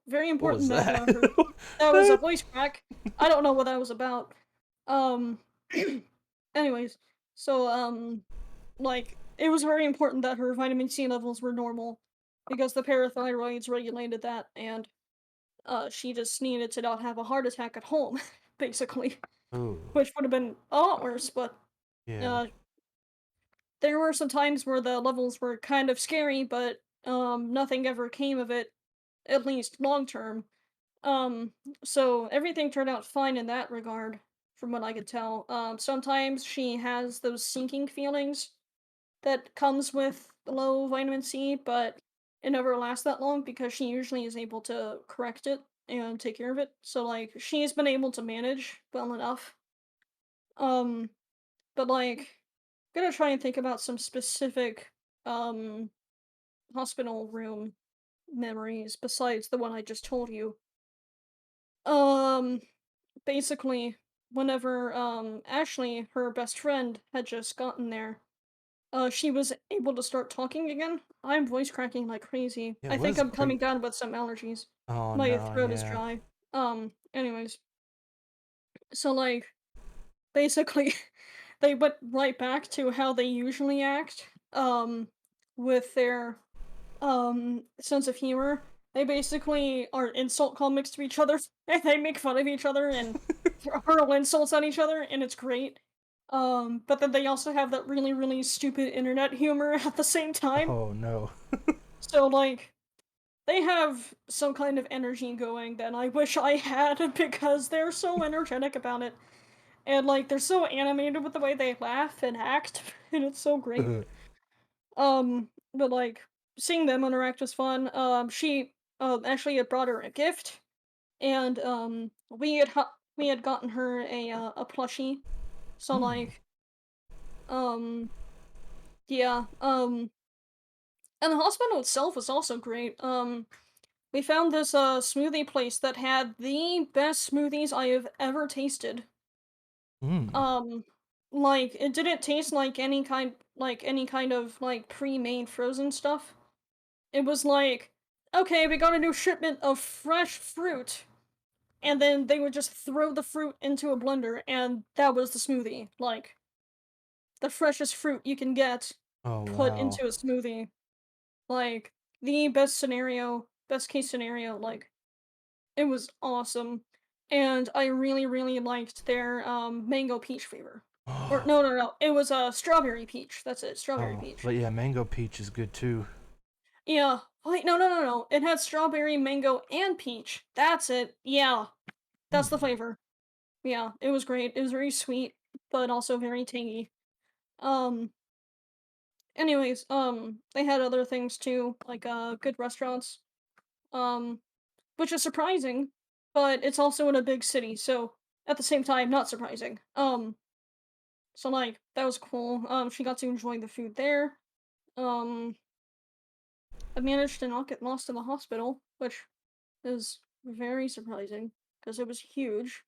very What was important that that? that was a voice crack. I don't know what that was about. Um, anyways, so like it was very important that her vitamin C levels were normal because the parathyroids regulated that, and she just needed to not have a heart attack at home, basically, Ooh. which would have been a lot worse. But Yeah. uh, there were some times where the levels were kind of scary, but nothing ever came of it, at least long term. Um, so everything turned out fine in that regard, from what I could tell. Sometimes she has those sinking feelings that comes with low vitamin C, but it never lasts that long because she usually is able to correct it and take care of it. So like she's been able to manage well enough. Um, but like gonna try and think about some specific um hospital room memories besides the one I just told you. Um Basically, whenever Ashley, her best friend, had just gotten there, she was able to start talking again. I'm voice cracking like crazy. Yeah, I what think is I'm coming down with some allergies. Oh My no, throat is yeah. dry. Anyways, so like basically they went right back to how they usually act with their sense of humor. They basically are insult comics to each other, and they make fun of each other and hurl insults at each other, and it's great. But then they also have that really, really stupid internet humor at the same time. Oh no. So like they have some kind of energy going that I wish I had because they're so energetic about it. And like they're so animated with the way they laugh and act, and it's so great. But like seeing them interact was fun. She actually had brought her a gift, and we had gotten her a plushie. So Hmm. like um yeah and the hospital itself was also great. We found this smoothie place that had the best smoothies I have ever tasted. Hmm. Um like it didn't taste like any kind of like pre-made frozen stuff. It was like, okay, we got a new shipment of fresh fruit. And then they would just throw the fruit into a blender, and that was the smoothie. Like, the freshest fruit you can get Oh put wow. into a smoothie. Like, the best scenario, best case scenario, like, it was awesome. And I really, really liked their mango peach flavor. Or, no, no, no. It was a strawberry peach. That's it, strawberry Oh, peach. but yeah, mango peach is good too. Yeah. Wait, no, no, no, no. It had strawberry, mango, and peach. That's it. Yeah. That's the Hmm. flavor. Yeah, it was great. It was very sweet, but also very tangy. Um, anyways, they had other things too, like good restaurants. Um, which is surprising, but it's also in a big city, so at the same time not surprising. So like that was cool. She got to enjoy the food there. Um, I managed to not get lost in the hospital, which is very surprising because it was huge.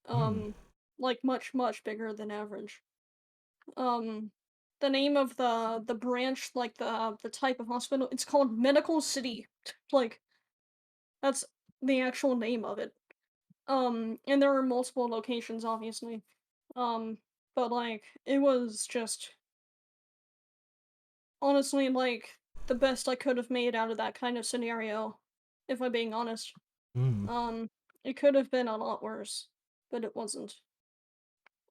Hmm. Um, like much much bigger than average. Um, the name of the branch, like the type of hospital, it's called Medical City. Like that's the actual name of it. And there are multiple locations, obviously. Um, but like it was just honestly like the best I could have made out of that kind of scenario, if I'm being honest. Hmm. Um, it could have been a lot worse, but it wasn't.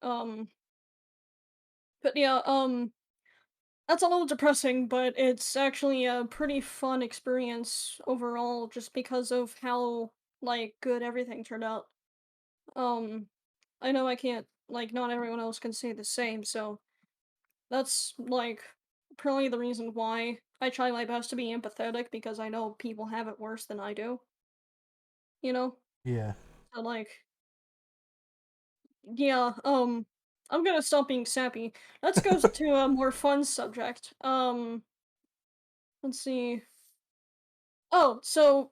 Um, but yeah, that's a little depressing, but it's actually a pretty fun experience overall just because of how, like, good everything turned out. Um, I know I can't like, not everyone else can say the same, so that's, like, probably the reason why I try my best to be empathetic because I know people have it worse than I do, you know? Yeah. So, like, yeah, I'm gonna stop being sappy. Let's go to a more fun subject. let's see. Oh, so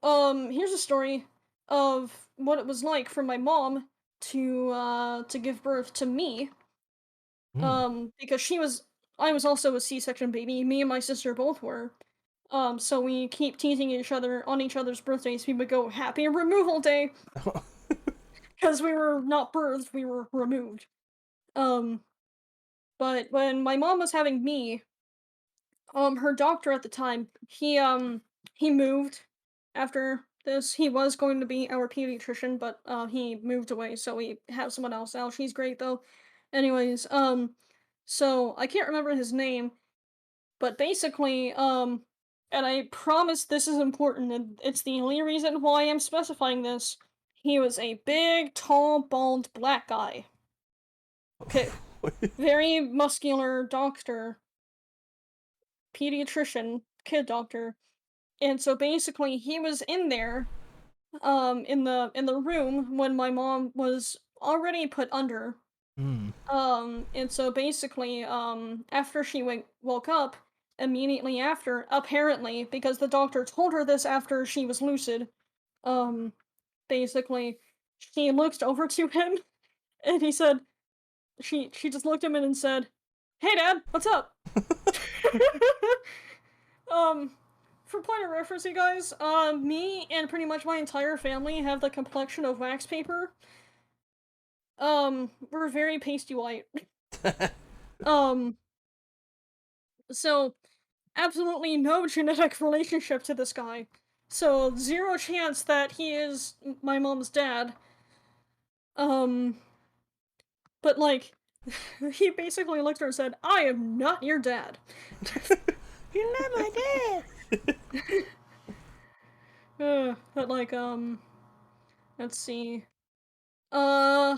here's a story of what it was like for my mom to give birth to me. Mm. Because I was also a C-section baby. Me and my sister both were. So we keep teasing each other on each other's birthdays. We would go happy removal day because we were not birthed, we were removed. Um, but when my mom was having me, her doctor at the time, he moved after this. He was going to be our pediatrician, but he moved away, so we have someone else now. She's great though. Anyways, so I can't remember his name, but basically, and I promise this is important, and it's the only reason why I'm specifying this. He was a big, tall, bald black guy. Okay, very muscular doctor, pediatrician, kid doctor. And so basically he was in there in the room when my mom was already put under. Mm. And so basically after she woke up, immediately after, apparently, because the doctor told her this after she was lucid, um basically she looked over to him and he said, she just looked at him and said, "Hey dad, what's up?" Um, for point of reference, you guys, me and pretty much my entire family have the complexion of wax paper. We're very pasty white. Um, so absolutely no genetic relationship to this guy. So zero chance that he is my mom's dad. Um, but like, he basically looked at her and said, "I am not your dad." You're not my dad. But like, let's see. Uh,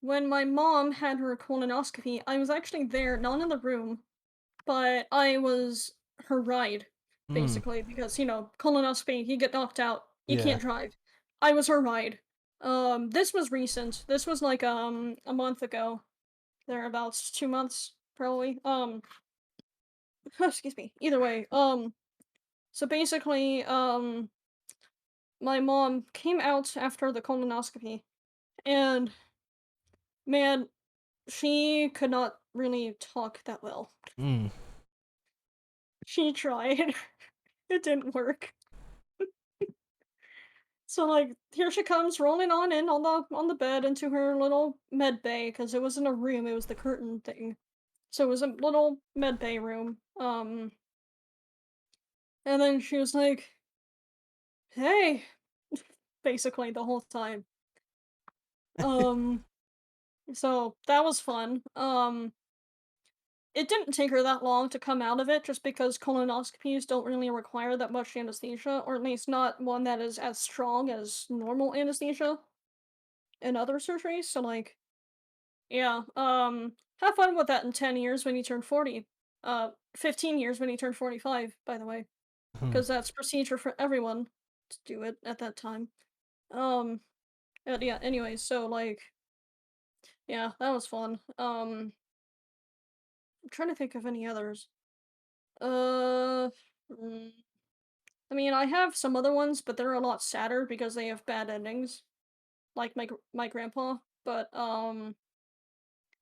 when my mom had her colonoscopy, I was actually there, not in the room, but I was her ride, Mm. basically, because, colonoscopy, you get knocked out, you Yeah. can't drive. I was her ride. This was recent. This was like, a month ago. Thereabouts, 2 months, probably. Excuse me. Either way, so basically, my mom came out after the colonoscopy, and man, she could not really talk that well. Mm. She tried. It didn't work. So like here she comes rolling on in on the bed into her little med bay because it wasn't a room, it was the curtain thing. So it was a little med bay room. And then she was like, "Hey," basically the whole time. Um so that was fun. It didn't take her that long to come out of it just because colonoscopies don't really require that much anesthesia, or at least not one that is as strong as normal anesthesia in other surgeries. So like, yeah, have fun with that in 10 years when you turn 40. 15 years when you turn 45, by the way, Mm. because that's procedure for everyone to do it at that time. Um, but yeah, anyway, so like, yeah, that was fun. I'm trying to think of any others. Uh, mm, I mean, I have some other ones, but they're a lot sadder because they have bad endings, like my grandpa. But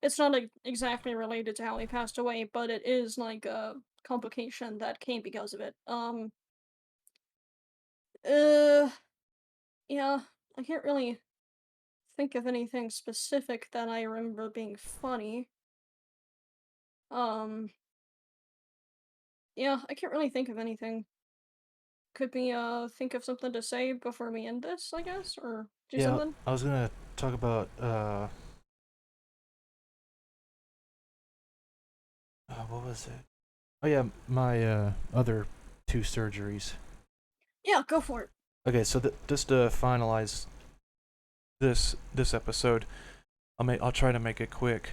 it's not exactly related to how he passed away, but it is like a complication that came because of it. Uh, yeah, I can't really think of anything specific that I remember being funny. Um, yeah, I can't really think of anything. Could we think of something to say before we end this, I guess, or do Yeah, something? I was gonna talk about what was it? Oh yeah, my other two surgeries. Yeah, go for it. Okay, so just to finalize this episode, I'll try to make it quick.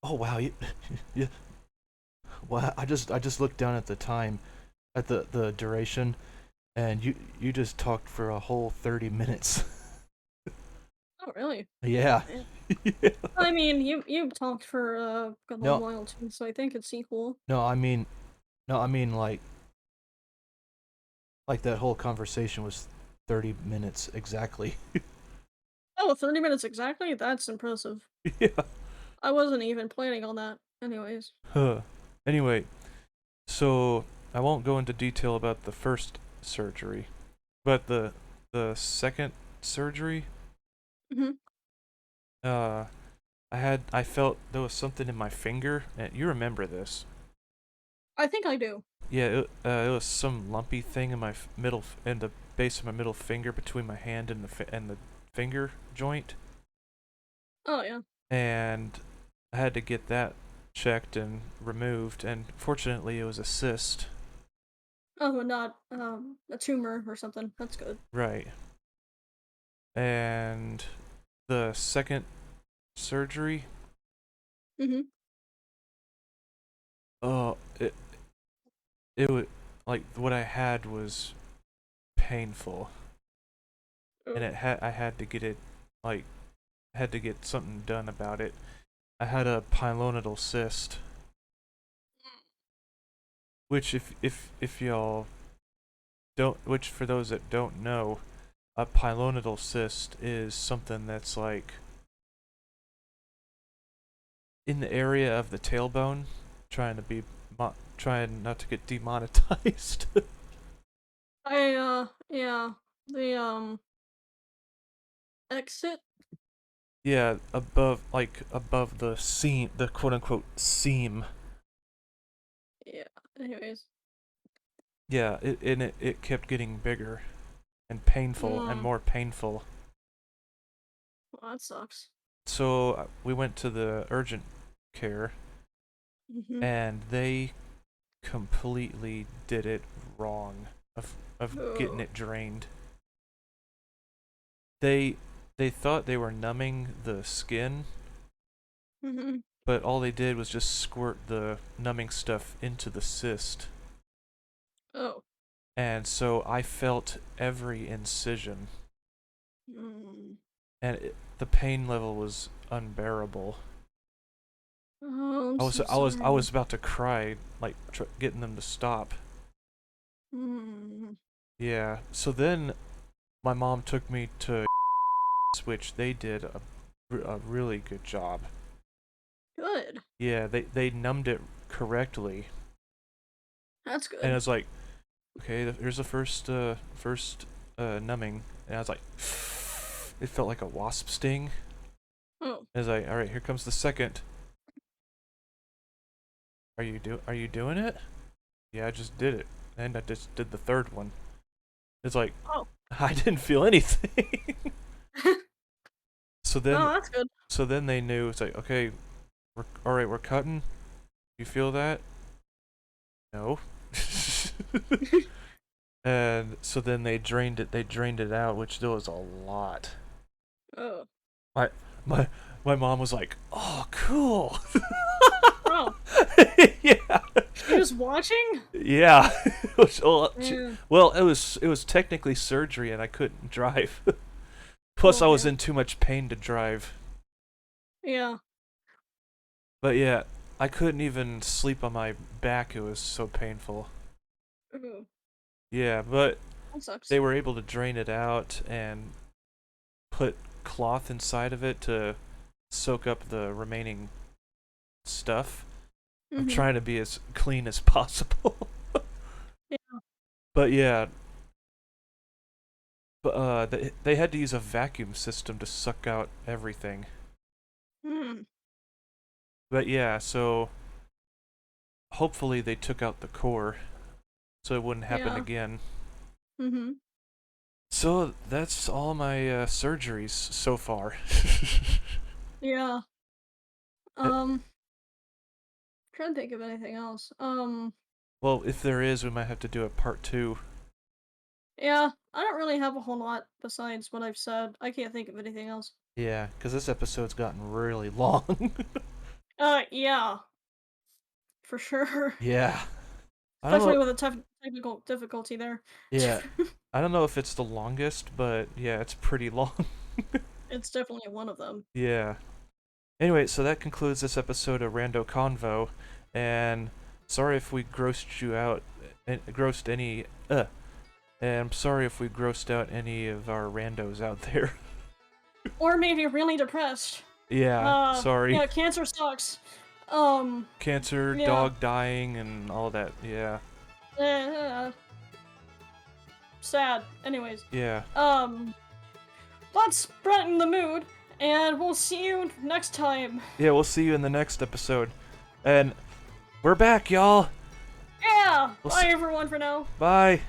Oh wow, you wow, I just looked down at the time, at the duration, and you just talked for a whole 30 minutes. Oh, really? Yeah. Yeah. Yeah. I mean, you talked for a long No, while too, so I think it's equal. no, I mean No, I mean like that whole conversation was 30 minutes exactly. Oh, 30 minutes exactly? That's impressive. Yeah. I wasn't even planning on that. Anyways. Huh. Anyway, so I won't go into detail about the first surgery, but the second surgery, Hmm. uh, I felt there was something in my finger, and you remember this. I think I do. Yeah, it was some lumpy thing in my in the base of my middle finger between my hand and the finger joint, Oh, yeah. and I had to get that checked and removed, and fortunately it was a cyst. Oh, but not a tumor or something. That's good. Right. And the second surgery, Mm-hmm. oh, it was like what I had was painful, and I had to get it like had to get something done about it. I had a pilonidal cyst, which if y'all don't, which for those that don't know, a pilonidal cyst is something that's like in the area of the tailbone, trying to be trying not to get demonetized. Yeah. The, exit? Yeah, above the seam, the quote unquote seam. Yeah. Anyways. Yeah, it kept getting bigger and painful and Mm, more painful. well, that sucks. So we went to the urgent care, Mm-hmm. and they completely did it wrong of getting Oh. it drained. They they thought they were numbing the skin, Mm-hmm. but all they did was just squirt the numbing stuff into the cyst. Oh. And so I felt every incision, Mm. and the pain level was unbearable. Oh, I'm I was so I was I sorry. was about to cry, like getting them to stop. Mm. Yeah. So then my mom took me to which they did a really good job. Good. Yeah, they numbed it correctly, That's and I good. was like, okay, here's the first numbing, and I was like, it felt like a wasp sting. Oh. I was like, all right, here comes the second. Are you doing it? Yeah, I just did it, and I just did the third one. It's like Oh. I didn't feel anything. so then Oh, that's good. so then they knew it's like, okay, all right, we're cutting. You feel that? No. And so then they drained it. They drained it out, which there was a lot. Oh. My my my mom was like, "Oh, cool." Oh. Yeah. She was watching? Yeah. Yeah. Well, it was technically surgery, and I couldn't drive. Plus, I Oh, was yeah. in too much pain to drive. Yeah. But yeah, I couldn't even sleep on my back. It was so painful. Ooh. Yeah, but That sucks. they were able to drain it out and put cloth inside of it to soak up the remaining stuff. I'm Mm-hmm. trying to be as clean as possible. Yeah. But yeah, but they had to use a vacuum system to suck out everything. Hmm. But yeah, so hopefully they took out the core so it wouldn't happen Yeah. again. Mm-hmm. So that's all my surgeries so far. Yeah. Uh, Trying to think of anything else. well, if there is, we might have to do a part two. Yeah, I don't really have a whole lot besides what I've said. I can't think of anything else. Yeah, because this episode's gotten really long. Yeah, for sure. Yeah. I don't Especially know. with the technical difficulty there. Yeah. I don't know if it's the longest, but yeah, it's pretty long. It's definitely one of them. Yeah. Anyway, so that concludes this episode of RandoConvo, and sorry if we grossed you out, grossed any. And I'm sorry if we grossed out any of our randos out there. Or maybe really depressed. Yeah, sorry. Yeah, cancer sucks. Cancer, yeah. dog dying, and all that. Yeah. Sad. Anyways. Yeah. Let's brighten the mood, and we'll see you next time. Yeah, we'll see you in the next episode. And we're back, y'all. Yeah! We'll Bye, everyone, for now. Bye.